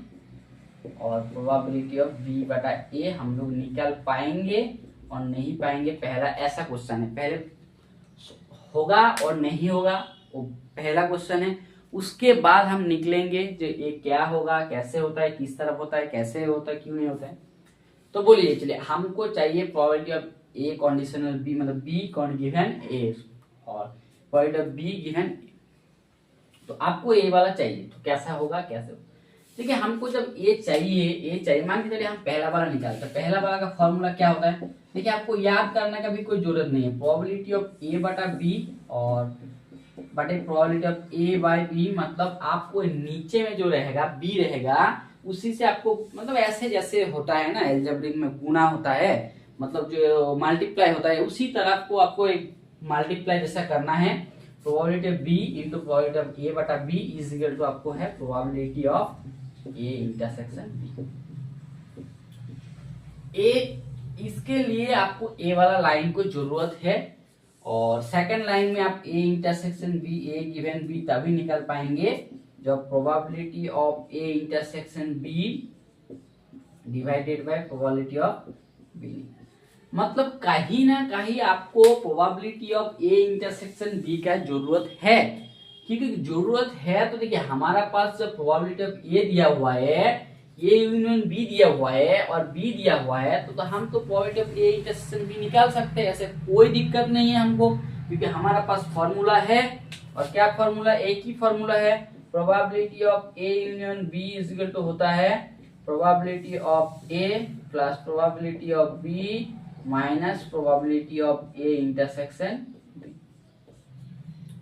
और प्रोबेबिलिटी ऑफ बी बटा ए हम लोग निकाल पाएंगे और नहीं पाएंगे, पहला ऐसा क्वेश्चन है, पहले होगा और नहीं होगा वो पहला क्वेश्चन है, उसके बाद हम निकलेंगे जो ये क्या होगा, कैसे होता है, किस तरफ होता है, कैसे होता है, क्यों नहीं होता है। तो बोलिए चलिए हमको चाहिए probability of A conditional B, मतलब बी गिवन ए और प्रोबेबिलिटी ऑफ बी गिवन, तो आपको ए वाला चाहिए, तो कैसा होगा, कैसे होगा। देखिए हमको जब ए चाहिए मान के चलिए हम पहला वाला निकालते हैं, पहला वाला का फॉर्मूला क्या होता है, देखिए आपको याद करने का भी कोई जरूरत नहीं है, प्रोबेबिलिटी ऑफ ए बटा बी और बटे probability of A by B, मतलब आपको नीचे में जो रहेगा बी रहेगा उसी से आपको, मतलब ऐसे जैसे होता है ना अलजेब्रिक में गुना होता है, मतलब जो मल्टीप्लाई होता है उसी तरह को आपको एक मल्टीप्लाई जैसा करना है, probability of B into probability of A बटा बी इज इक्वल टू आपको है probability of A intersection B. A, इसके लिए आपको ए वाला लाइन को जरूरत है, और सेकंड लाइन में आप A intersection B, A given B तभी निकाल पाएंगे जब probability of A intersection B divided by probability of B. मतलब कहीं ना कहीं आपको probability of A intersection B का जरूरत है, क्योंकि जरूरत है तो देखिए हमारा पास जब प्रोबेबिलिटी ऑफ ए दिया हुआ है, ए यूनियन बी दिया हुआ है और बी दिया हुआ है, तो हम तो probability of A intersection B निकाल सकते हैं, ऐसे कोई दिक्कत नहीं है हमको, क्योंकि हमारा पास फॉर्मूला है। और क्या फॉर्मूला? एक ही फॉर्मूला है, probability of A union B is equal to होता है probability of A plus probability of B minus probability of A intersection B.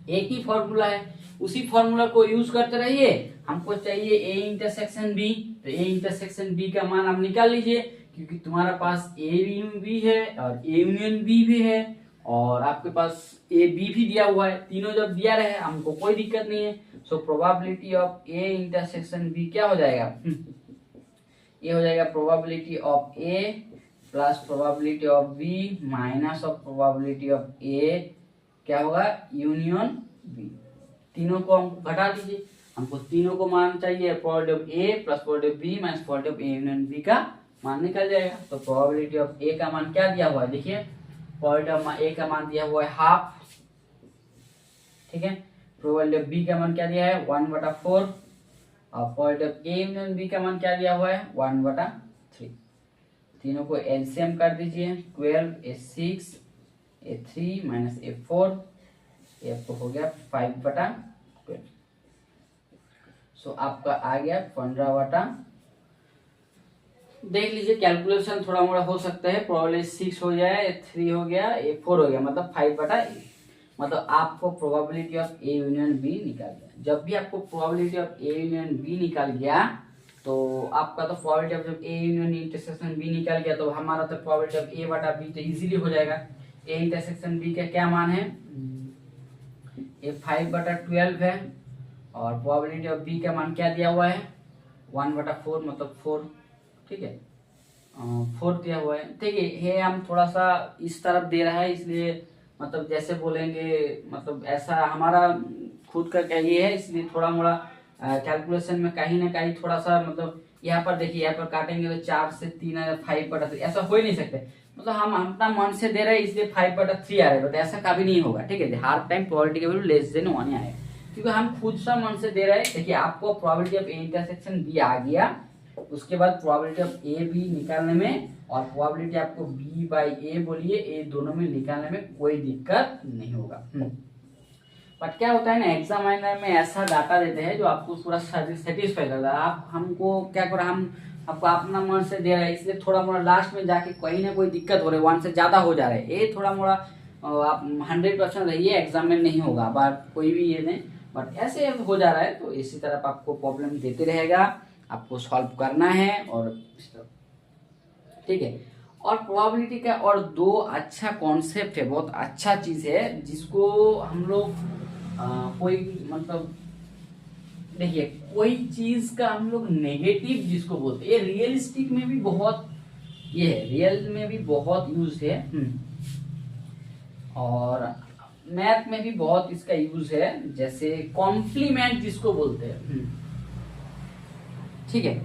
एक ही फॉर्मूला है, उसी फॉर्मूला को यूज करते रहिए। हमको चाहिए ए इंटरसेक्शन बी, तो ए इंटरसेक्शन बी का मान आप निकाल लीजिए, क्योंकि तुम्हारा पास ए यूनियन बी है और ए यूनियन बी भी है, और आपके पास ए बी भी दिया हुआ है। तीनों जब दिया रहे हमको कोई दिक्कत नहीं है। So probability of A intersection B क्या हो जाएगा? ये हो जाएगा probability of A plus probability of B minus of probability of A, क्या होगा? Union B. तीनों को हमको घटा दीजिए, हमको तीनों को मान चाहिए, probability of A plus probability of B minus probability of A union B का मान निकल जाएगा। तो प्रोबेबिलिटी ऑफ ए का मान क्या दिया हुआ है? देखिए प्रोबेबिलिटी ऑफ ए का मान दिया हुआ है हाफ, ठीक है। प्रोबेबिलिटी ऑफ बी का मान क्या दिया है? 1/4, और probability of A union B का मान क्या दिया हुआ है? 1/3। तीनों को एलसीएम कर दीजिए, 12 A6 A3 माइनस A4, ये आपको हो गया 5/12। सो आपका आ गया 15/। देख लीजिए कैलकुलेशन थोड़ा मोड़ा हो सकता है, प्रोबेबिलिटी 6 हो जाए, 3 हो गया, A4 हो गया, मतलब 5/8। मतलब आपको probability of A union B निकाल गया। जब भी आपको probability of A union B निकाल गया, तो आपका तो प्रोबेबिलिटी ऑफ जब ए यूनियन इंटरसेक्शन बी निकल गया, तो हमारा तो प्रोबेबिलिटी ऑफ ए बटा बी तो इजीली हो जाएगा। ए इंटरसेक्शन बी का क्या मान है? ये 5/12 है, और प्रोबेबिलिटी ऑफ बी का मान क्या दिया हुआ है? 1/4, मतलब 4, ठीक है, 4 दिया हुआ है। ठीक है, हम थोड़ा सा इस तरफ दे रहा है, इसलिए मतलब जैसे बोलेंगे, मतलब ऐसा हमारा खुद का क्या ये है, इसलिए थोड़ा मोड़ा कैलकुलेशन में कहीं ना कहीं थोड़ा सा, मतलब यहाँ पर देखिए, यहाँ पर काटेंगे तो 4 से 3 आएगा, 5/3, ऐसा हो ही नहीं सकते। मतलब हम अपना मन से दे रहे हैं, इसलिए 5/3 आ रहा है, तो ऐसा कभी नहीं होगा, ठीक है। हर टाइम प्रोबेबिलिटी का वैल्यू लेस देन 1 आएगा, क्योंकि हम खुद सा मन से दे रहे हैं। देखिए आपको probability of A intersection B आ गया, उसके बाद प्रोबेबिलिटी ऑफ ए बी निकालने में और प्रोबेबिलिटी आपको बी बाई ए बोलिए, ए दोनों में निकालने में कोई दिक्कत नहीं होगा। बट क्या होता है ना, एग्जामिनर में ऐसा डाटा देते हैं जो आपको पूरा सेटिस्फाई करता है। आप हमको क्या कर, हम आपको अपना मन से दे रहे हैं, इसलिए थोड़ा मोड़ा लास्ट में जाके कहीं ना कोई दिक्कत हो रही है, 1 से ज्यादा हो जा रहा है, ये थोड़ा मोड़ा आप 100% रहिए, एग्जाम में नहीं होगा बात कोई भी ये नहीं, बट ऐसे हो जा रहा है, तो इसी तरफ आपको प्रॉब्लम देते रहेगा, आपको सॉल्व करना है, और ठीक है। और प्रोबेबिलिटी का और 2 अच्छा कॉन्सेप्ट है, बहुत अच्छा चीज है, जिसको हम लोग कोई मतलब देखिए, कोई चीज का हम लोग नेगेटिव जिसको बोलते हैं, ये रियलिस्टिक में भी बहुत, ये है रियल में भी बहुत यूज है, और मैथ में भी बहुत इसका यूज है, जैसे कॉम्प्लीमेंट जिसको बोलते हैं, ठीक है।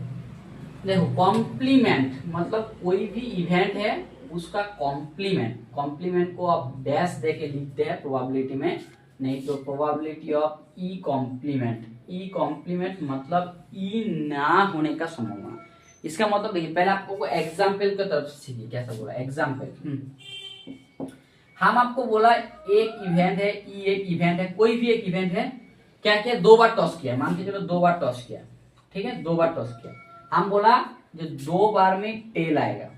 देखो कॉम्प्लीमेंट मतलब कोई भी इवेंट है उसका कॉम्प्लीमेंट को आप डैश दे के लिखते हैं प्रोबेबिलिटी में, नहीं तो प्रोबेबिलिटी ऑफ ई कॉम्प्लीमेंट मतलब ई ना होने का संभावना। इसका मतलब देखिए, पहले आपको एग्जाम्पल की तरफ से सीखिए, कैसा बोला एग्जाम्पल। हम आपको बोला एक इवेंट है, ई एक इवेंट है, कोई भी एक इवेंट है, क्या किया? 2 बार टॉस किया, मान के चलो 2 बार टॉस किया, ठीक है, 2 बार टॉस किया। हम बोला जो 2 बार में टेल आएगा,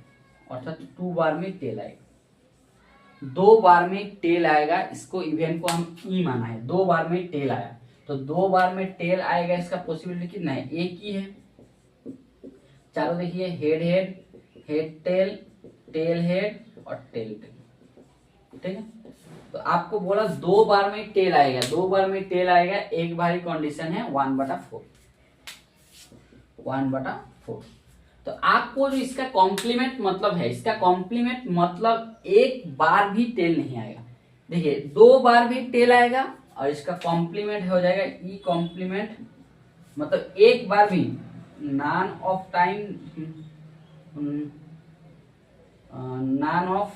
अर्थात 2 बार में टेल आएगा, 2 बार में टेल आएगा, इसको इवेंट को हम ई माना है, 2 बार में टेल आया, तो 2 बार में टेल आएगा, इसका पॉसिबिलिटी कितना है? एक ही है। चलो देखिए, head head, head tail, tail head और टेल टेल, ठीक है। तो आपको बोला 2 बार में टेल आएगा, 2 बार में टेल आएगा, एक बार ही कंडीशन है 1/4, 1/4। तो आपको जो इसका कॉम्प्लीमेंट मतलब है, इसका कॉम्प्लीमेंट मतलब एक बार भी टेल नहीं आएगा। देखिए 2 बार भी टेल आएगा और इसका कॉम्प्लीमेंट हो जाएगा ई कॉम्प्लीमेंट, मतलब एक बार भी none of time, none of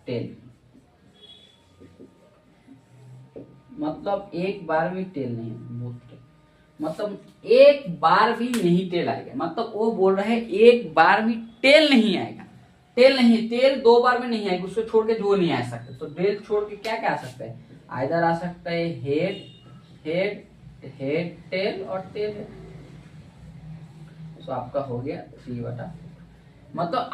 tail, मतलब एक बार भी टेल नहीं, मतलब एक बार भी नहीं टेल आएगा। मतलब वो बोल रहे हैं एक बार भी टेल नहीं आएगा, टेल नहीं, टेल 2 बार में नहीं आएगा, उसको छोड़ के जो नहीं आ सकते। तो टेल छोड़ के क्या क्या आ सकता है, आइदर आ सकता है हेड, हेड, हेड टेल और टेल हेड। तो आपका हो गया 3/, मतलब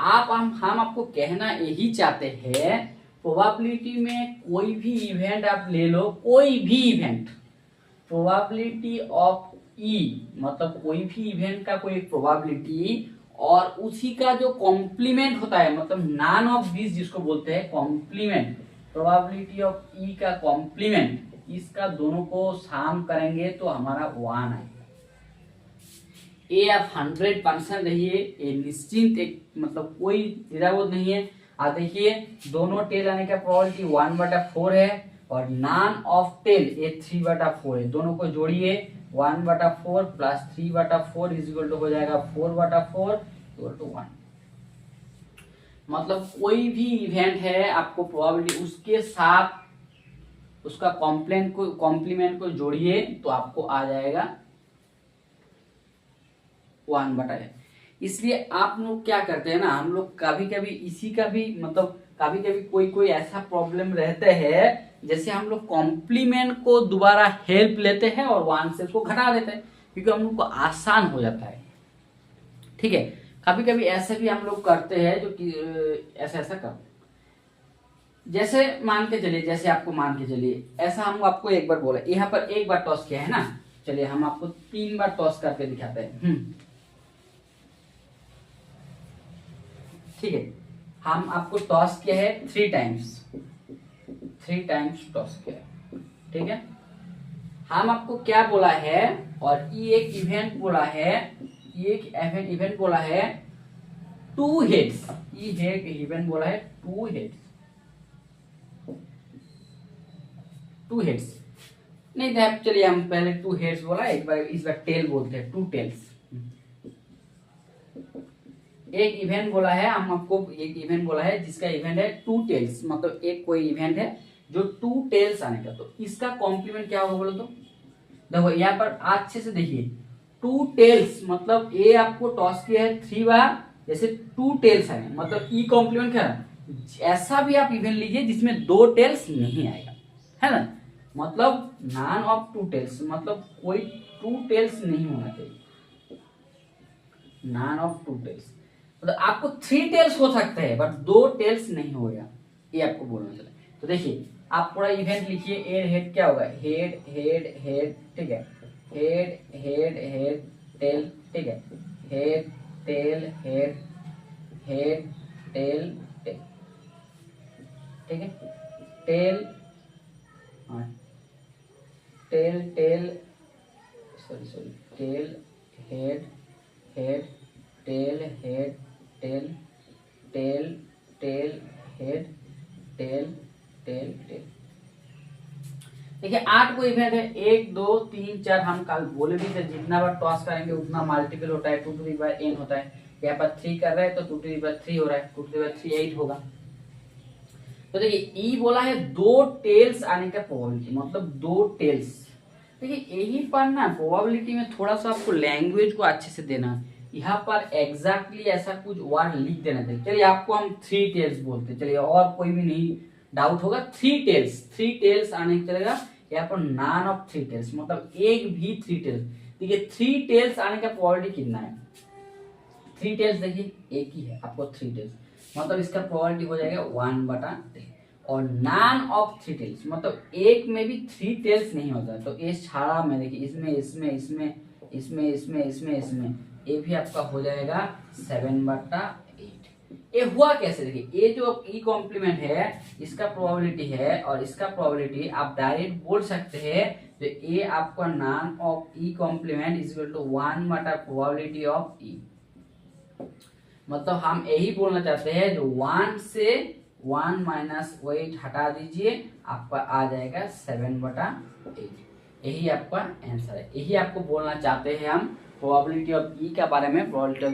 हम आपको कहना यही चाहते हैं, प्रोबेबिलिटी में कोई भी इवेंट आप ले लो, कोई भी इवेंट, प्रोबेबिलिटी ऑफ ई, मतलब कोई भी इवेंट का कोई प्रोबेबिलिटी और उसी का जो कॉम्प्लीमेंट होता है, मतलब नॉन ऑफ दिस जिसको बोलते हैं कॉम्प्लीमेंट, प्रोबेबिलिटी ऑफ ई का कॉम्प्लीमेंट, इसका दोनों को शाम करेंगे तो हमारा 1 आएगा। ये आप 100% रहिए, ये निश्चिंत, एक मतलब कोई द्विधाबोध नहीं है। आप देखिए दोनों टेल आने का प्रोबेबिलिटी 1/4 है और नॉन ऑफ टेल ये 3/4 है। दोनों को जोड़िए, 1/4 प्लस 3/4 इज इक्वल टू हो जाएगा 4/4 इक्वल टू 1। मतलब कोई भी इवेंट है, आपको प्रोबेबिलिटी उसके साथ उसका कॉम्प्लीमेंट को जोड़िए तो आपको आ जाएगा 1/8। इसलिए आप लोग क्या करते हैं ना, हम लोग कभी कभी इसी का भी मतलब कभी कभी कोई कोई ऐसा प्रॉब्लम रहते हैं, जैसे हम लोग कॉम्प्लीमेंट को दोबारा हेल्प लेते हैं और 1 से उसको घटा देते हैं, क्योंकि हम लोग को आसान हो जाता है। ठीक है, कभी कभी ऐसे भी हम लोग करते हैं जो कि ऐसा ऐसा कर, जैसे मान के चलिए, जैसे आपको मान के चलिए ऐसा हम आपको एक बार बोला, यहाँ पर एक बार टॉस किया है ना, चलिए हम आपको 3 बार टॉस करके दिखाते हैं। ठीक है, हम आपको टॉस किया है 3 टाइम्स, 3 टाइम्स टॉस किया है। ठीक है, हम आपको क्या बोला है, और ये एक इवेंट बोला है, ये एक इवेंट बोला है 2 हेड्स, ये एक इवेंट बोला है 2 हेड्स, 2 हेड्स नहीं था, चलिए हम पहले 2 हेड्स बोला, एक बार इस बार टेल बोलते हैं, 2 टेल्स। एक इवेंट बोला है, हम आपको एक इवेंट बोला है जिसका इवेंट है 2 टेल्स, मतलब एक कोई इवेंट है जो 2 टेल्स आने का, तो इसका कॉम्प्लीमेंट क्या होगा बोलो तो। देखो यहाँ पर अच्छे से देखिए, 2 टेल्स मतलब ये आपको टॉस किया है 3 बार, जैसे 2 टेल्स आए, मतलब ई कॉम्प्लीमेंट क्या है, ऐसा भी आप इवेंट लीजिए जिसमें 2 टेल्स नहीं आएगा, है ना, मतलब नॉन ऑफ 2 टेल्स, मतलब कोई 2 टेल्स नहीं होना चाहिए, नॉन ऑफ 2 टेल्स, मतलब आपको 3 टेल्स हो सकते हैं बट 2 टेल्स नहीं होगा, ये आपको बोलना चला। तो देखिए आप पूरा इवेंट लिखिए, एड हेड क्या होगा, हेड हेड हेड, ठीक है, हेड हेड हेड टेल, ठीक है, head tail head, head tail tail, ठीक है, tail, tail tail, sorry tail head, head tail head tail, tail tail head tail tail tail. देखिए 8 को इवेंट है, 1 2 3 4, हम कल बोले भी थे जितना बार टॉस करेंगे उतना मल्टीपल होता है, 2n होता है। यहाँ पर 3 कर रहे हैं तो 2/3 हो रहा है, 2/3 8 होगा। तो देखिए ई बोला है 2 टेल्स आने का प्रोबेबिलिटी, मतलब 2 टेल्स। देखिए यही पर ना प्रोबेबिलिटी में थोड़ा सा आपको लैंग्वेज को अच्छे से देना, यहाँ पर एग्जैक्टली ऐसा कुछ वर्ड लिख देना चाहिए। चलिए आपको हम 3 टेल्स बोलते हैं, चलिए और कोई भी नहीं डाउट होगा, 3 टेल्स, 3 टेल्स आने चलेगा, यहाँ पर नॉन ऑफ 3 टेल्स, मतलब एक भी 3 टेल्स। देखिए 3 टेल्स आने का प्रोबेबिलिटी कितना है, 3 टेल्स देखिए एक ही है, आपको 3 टेल्स, मतलब इसका प्रोबेबिलिटी हो जाएगा 1/3। और नॉन ऑफ 3 टेल्स मतलब एक में भी 3 टेल्स नहीं होता, तो ये छाड़ा में देखिए इसमें इसमें इसमें इसमें इसमें इसमें इसमें ये भी आपका हो जाएगा 7/8। ये हुआ कैसे, देखिए ये जो ई कॉम्प्लीमेंट है इसका प्रोबेबिलिटी है और इसका प्रोबेबिलिटी आप डायरेक्ट बोल सकते हैं, तो ये आपका none of E complement is equal to 1 बटा प्रोबेबिलिटी ऑफ ई। मतलब हम यही बोलना चाहते हैं, जो 1 से 1 माइनस 8 हटा दीजिए, आपका आ जाएगा 7/8। यही आपका आंसर है, यही आपको बोलना चाहते हैं हम प्रोबेबिलिटी ऑफ ई के बारे में। Probability of E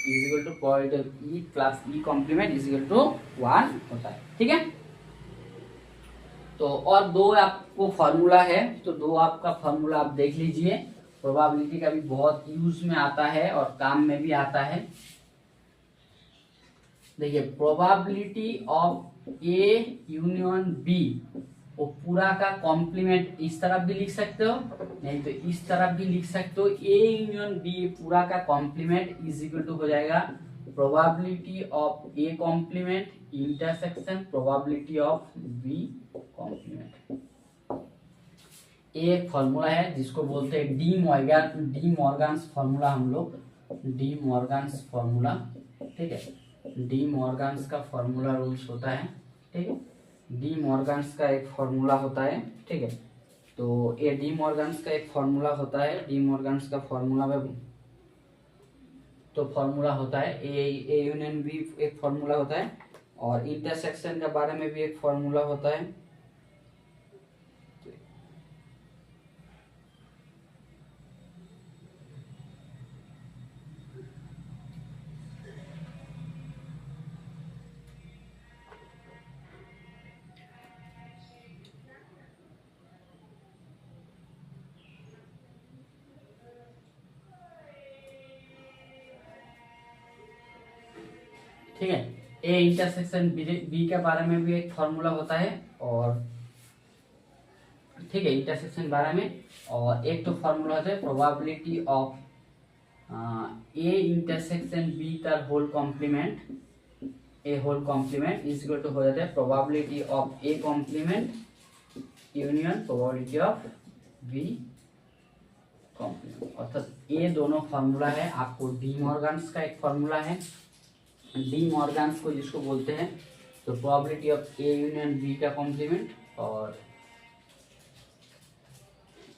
is equal to probability of E plus E complement is equal to 1 होता है, ठीक है। तो और दो आपको फॉर्मूला है, तो दो आपका फॉर्मूला आप देख लीजिए। प्रोबेबिलिटी का भी बहुत यूज में आता है और काम में भी आता है। देखिए probability of A union B, वो पूरा का कॉम्प्लीमेंट इस तरफ भी लिख सकते हो, नहीं तो इस तरफ भी लिख सकते हो। ए यूनियन बी पूरा का कॉम्प्लीमेंट इज इक्वल टू हो जाएगा probability of A complement intersection probability of B complement. एक फॉर्मूला है जिसको बोलते हैं डी मॉर्गन्स फॉर्मूला, हम लोग डी मॉर्गन्स फॉर्मूला, ठीक है। डी मॉर्गन्स का फॉर्मूला रूल्स होता है, ठीक है। डी मॉर्गन्स का एक फॉर्मूला होता है, ठीक है। तो ये डी मॉर्गन्स का एक फॉर्मूला होता है। डी मॉर्गन्स का फॉर्मूला में तो फॉर्मूला होता है ए यूनियन बी, एक फॉर्मूला होता है, और इंटरसेक्शन के बारे में भी एक फॉर्मूला होता है। ठीक है, ए इंटरसेक्शन बी के बारे में भी एक फॉर्मूला होता है, और ठीक है इंटरसेक्शन बारे में। और एक तो फॉर्मूला होता है probability of A intersection B का whole complement, A whole complement is equal to हो जाता है probability of A complement union probability of B complement. अर्थात ये दोनों फॉर्मूला है। आपको डी मॉर्गन्स का एक फॉर्मूला है, डी मॉर्गन्स को जिसको बोलते हैं, तो probability of A union B का कॉम्प्लीमेंट। और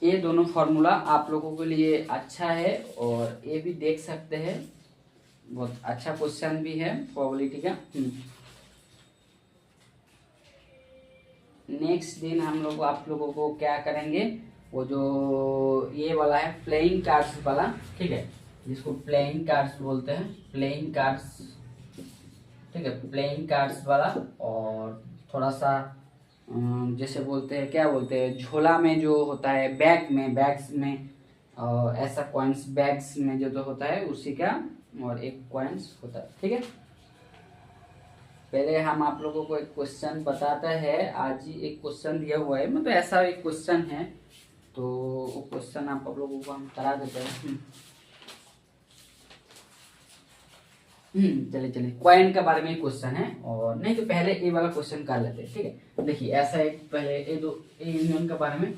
ये दोनों फॉर्मूला आप लोगों के लिए अच्छा है, और ये भी देख सकते हैं, बहुत अच्छा क्वेश्चन भी है प्रोबेबिलिटी का। नेक्स्ट दिन हम लोग आप लोगों को क्या करेंगे, वो जो ये वाला है प्लेइंग कार्ड्स वाला, ठीक है, जिसको प्लेइंग कार्ड्स बोलते हैं, प्लेइंग कार्ड्स, ठीक है, प्लेइंग कार्ड्स वाला। और थोड़ा सा जैसे बोलते हैं, क्या बोलते हैं, झोला में जो होता है, बैग्स में ऐसा कॉइन्स बैग्स में जो होता है उसी का, और एक कॉइन्स होता है, ठीक है। पहले हम आप लोगों को एक क्वेश्चन बताते हैं। आज ही एक क्वेश्चन दिया हुआ है, मतलब ऐसा एक क्वेश्चन है, तो वो क्वेश्चन आप लोगों को हम करा देते हैं। चलिए कॉइन के बारे में क्वेश्चन है, और नहीं तो पहले ए वाला क्वेश्चन कर लेते हैं, ठीक है। देखिए ऐसा एक पहले ए यूनियन के बारे में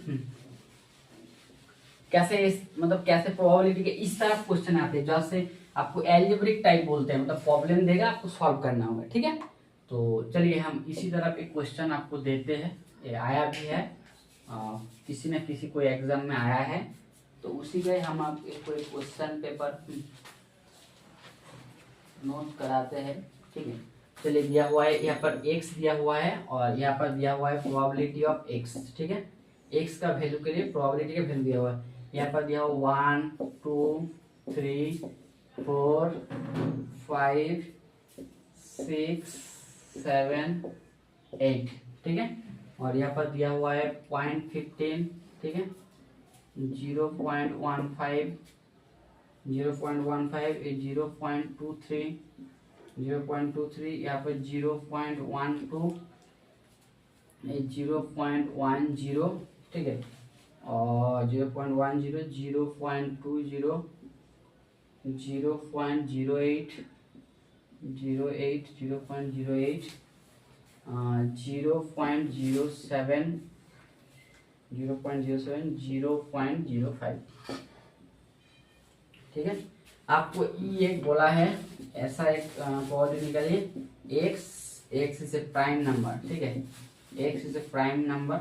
कैसे मतलब कैसे प्रोबेबिलिटी के इस तरह क्वेश्चन आते हैं, जैसे आपको एल्जेब्रिक टाइप बोलते हैं, मतलब प्रॉब्लम देगा, आपको सॉल्व करना होगा, ठीक है। तो चलिए हम इसी तरह एक क्वेश्चन आपको देते हैं। ये आया भी है, किसी न किसी कोई एग्जाम में आया है, तो उसी का हम आपको एक क्वेश्चन पेपर नोट कराते हैं, ठीक है। चलिए दिया हुआ है यहाँ पर x दिया हुआ है, और यहाँ पर दिया हुआ है प्रोबेबिलिटी ऑफ x, ठीक है। x का वैल्यू के लिए प्रोबेबिलिटी का वैल्यू दिया हुआ है, यहाँ पर दिया हुआ 1 2 3 4 5 6 7 8, ठीक है। और यहाँ पर दिया हुआ है 0.15, ठीक है, 0.15 0.23 यहाँ पर 0.12 0.10, ठीक है, और 0.10 0.20 0.08 0.08 0.07 0.05, ठीक है। आपको ई एक बोला है ऐसा एक प्रोबेबिलिटी निकालिए, x is a prime number, ठीक है, x is a prime number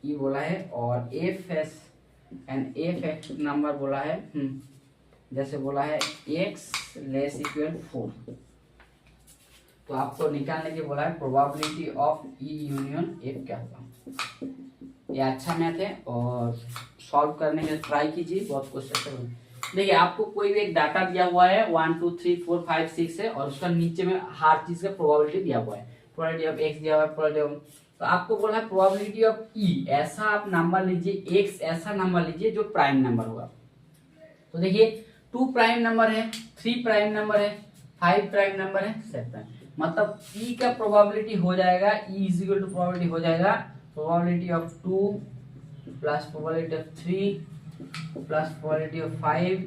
ये बोला है, और F S and F number बोला है, जैसे बोला है एक्स लेस इक्वल 4, तो आपको निकालने के बोला है probability of E union F क्या होगा। ये अच्छा मैथ है और सॉल्व करने के ट्राई कीजिए, बहुत क्वेश्चन। देखिए आपको कोई भी एक डाटा दिया हुआ है 1 2 3 4 5 6 है, और उसका नीचे में हर चीज का प्रोबेबिलिटी दिया हुआ है, प्रोबेबिलिटी ऑफ एक्स दिया हुआ है, प्रोबेबिलिटी ऑफ, तो आपको बोला है प्रोबेबिलिटी ऑफ ई, ऐसा आप नंबर लीजिए, एक्स ऐसा नंबर लीजिए जो प्राइम नंबर होगा। तो देखिए 2 प्राइम नंबर है, 3 प्राइम नंबर है, 5 प्राइम नंबर है, 7 प्राइम, मतलब ई का प्रोबेबिलिटी हो जाएगा, E is equal to probability हो जाएगा probability of 2 plus probability of 3 plus probability of 5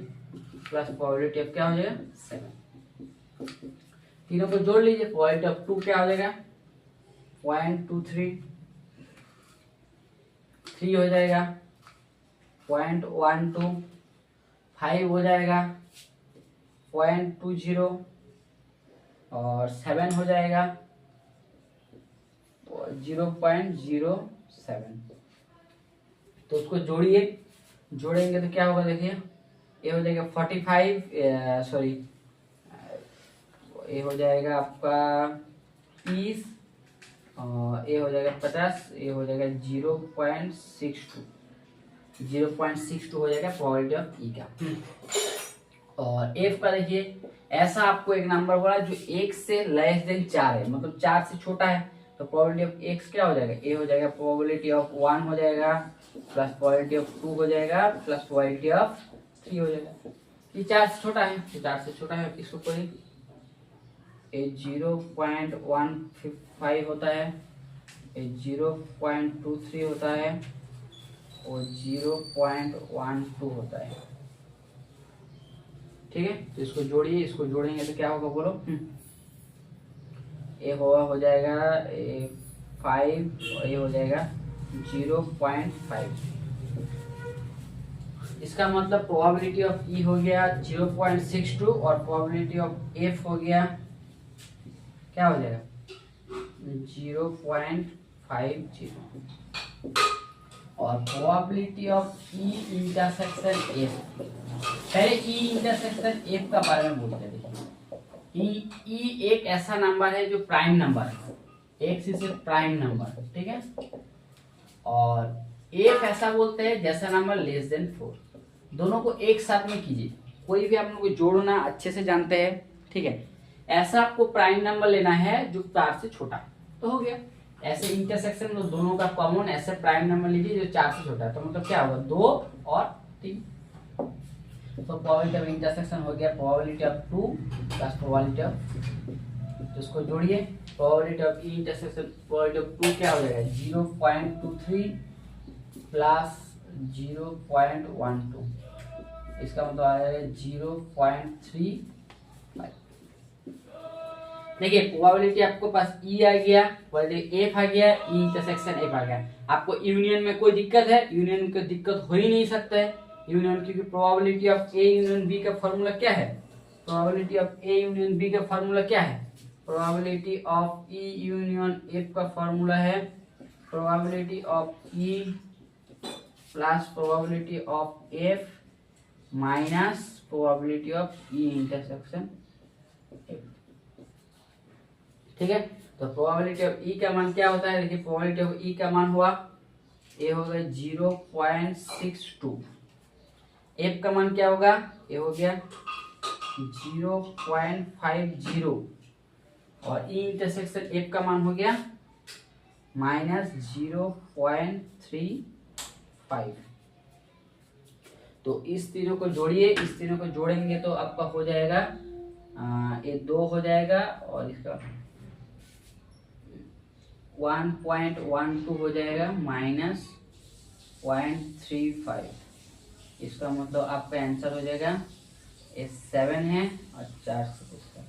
plus probability of क्या हो जाएगा 7। तीनों को जोड़ लीजिए, प्रोबेबिलिटी ऑफ 2 क्या हो जाएगा 0.23, 3 हो जाएगा 0.12, 5 हो जाएगा 0.20 और 7 हो जाएगा 0.07। तो उसको जोड़िए, जोड़ेंगे तो क्या होगा, देखिए ये हो जाएगा 45, सॉरी ये हो जाएगा आपका 30 और ये हो जाएगा 50, ये हो जाएगा 0.62 हो जाएगा प्रोबेबिलिटी ऑफ ई का। और एफ का देखिए ऐसा आपको एक नंबर बोला जो 1 से लेस देन 4 है, मतलब 4 से छोटा है, तो प्रोबेबिलिटी ऑफ एक्स क्या हो जाएगा, ए हो जाएगा प्रोबेबिलिटी ऑफ 1 हो जाएगा प्लस प्रोबेबिलिटी ऑफ 2 हो जाएगा प्लस प्रोबेबिलिटी ऑफ 3 हो जाएगा। ये 4 से छोटा है, तो 4 से छोटा है इसको कोई 0.15 होता है, 0.23 होता है और 0.12 होता है, ठीक है। तो इसको जोड़िए, इसको जोड़ेंगे तो क्या होगा बोलो, ये हो जाएगा 5 और ये हो जाएगा 0.5। इसका मतलब प्रोबेबिलिटी ऑफ ई हो गया 0.62 और प्रोबेबिलिटी ऑफ एफ हो गया क्या हो जाएगा 0.50 और probability of E intersection F, पहले ई इंटरसेक्शन एफ का बारे में बोलते हैं। देखिए ई एक ऐसा नंबर है जो प्राइम नंबर है, x is a prime number, ठीक है, और एफ ऐसा बोलते हैं जैसा नंबर लेस देन 4। दोनों को एक साथ में कीजिए, कोई भी आप लोग को जोड़ना अच्छे से जानते हैं, ठीक है। ऐसा आपको प्राइम नंबर लेना है जो 4 से छोटा है, तो हो गया। ऐसे इंटरसेक्शन में दोनों का कॉमन ऐसे प्राइम नंबर लीजिए जो 4 से छोटा है, तो मतलब क्या होगा 2 और 3। तो प्रोबेबिलिटी ऑफ इंटरसेक्शन हो गया probability of 2 plus probability of, तो इसको जोड़िए, probability of E intersection probability of 2 क्या हो जाएगा 0.23 प्लस 0.12, इसका मतलब आ जाएगा 0.35। देखिए प्रोबेबिलिटी आपको पास ई आ गया, प्रोबेबिलिटी एफ आ गया, ई इंटरसेक्शन एफ आ गया। आपको यूनियन में कोई दिक्कत है, यूनियन में कोई दिक्कत हो ही नहीं सकता है यूनियन, क्योंकि probability of A union B का फॉर्मूला क्या है, probability of A union B का फॉर्मूला क्या है, probability of E union F का फॉर्मूला है probability of E plus probability of F minus probability of E intersection F, ठीक है। तो प्रोबेबिलिटी ऑफ ई का मान क्या होता है, देखिए प्रोबेबिलिटी ऑफ ई का मान हुआ ये होगा 0.62, एफ का मान क्या होगा ये हो गया 0.50 और ई इंटरसेक्शन एफ का मान हो गया -0.35। तो इस तीनों को जोड़िए, इस तीनों को जोड़ेंगे तो आपका हो जाएगा ये 2 हो जाएगा और इसका 1.12 हो जाएगा -0.35। इसका मतलब आपका आंसर हो जाएगा ये 7 है और 4 से इसका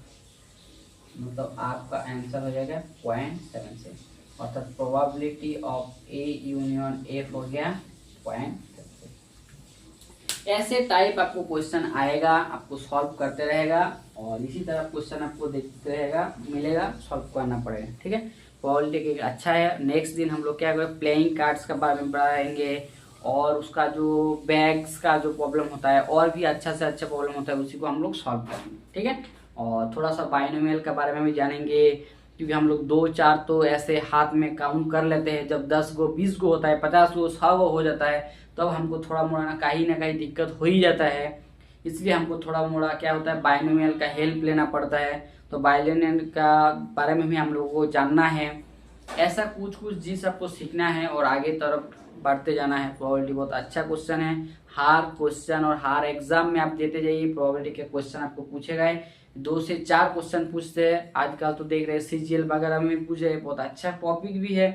मतलब आपका आंसर हो जाएगा 0.76, अर्थात probability of A union F हो गया 0.76। ऐसे टाइप आपको क्वेश्चन आएगा, आपको सॉल्व करते रहेगा और इसी तरह क्वेश्चन आपको देखते रहेगा, मिलेगा, सॉल्व करना पड़ेगा। ठीक है, प्रोबेबिलिटी अच्छा है। नेक्स्ट दिन हम लोग क्या करेंगे, प्लेइंग कार्ड्स के बारे में पढ़ाएंगे और उसका जो बैग्स का जो प्रॉब्लम होता है और भी अच्छा से अच्छा प्रॉब्लम होता है उसी को हम लोग सॉल्व करेंगे। ठीक है, और थोड़ा सा बाइनोमियल के बारे में भी जानेंगे, क्योंकि हम लोग 2 4 तो ऐसे हाथ में काउंट कर लेते हैं, जब 10 गो 20 गो होता है, 50 गो 100 गो हो जाता है, तब हमको थोड़ा मोड़ा ना कहीं दिक्कत हो ही जाता है। इसलिए हमको थोड़ा मोड़ा क्या होता है, बाइनोमियल का हेल्प लेना पड़ता है। तो बाइनोमियल का बारे में भी हम लोगों को जानना है। ऐसा कुछ कुछ चीज आपको सीखना है और आगे तरफ बढ़ते जाना है। प्रोबेबिलिटी बहुत अच्छा क्वेश्चन है, हर क्वेश्चन और हर एग्जाम में आप देते जाइए, प्रोबेबिलिटी के क्वेश्चन आपको पूछे गए, 2 से 4 क्वेश्चन पूछते हैं। आजकल तो देख रहे हैं सीजीएल वगैरह में पूछे, बहुत अच्छा टॉपिक भी है।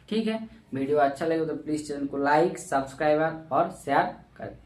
ठीक है, वीडियो अच्छा लगे तो प्लीज चैनल को लाइक, सब्सक्राइब और शेयर करें।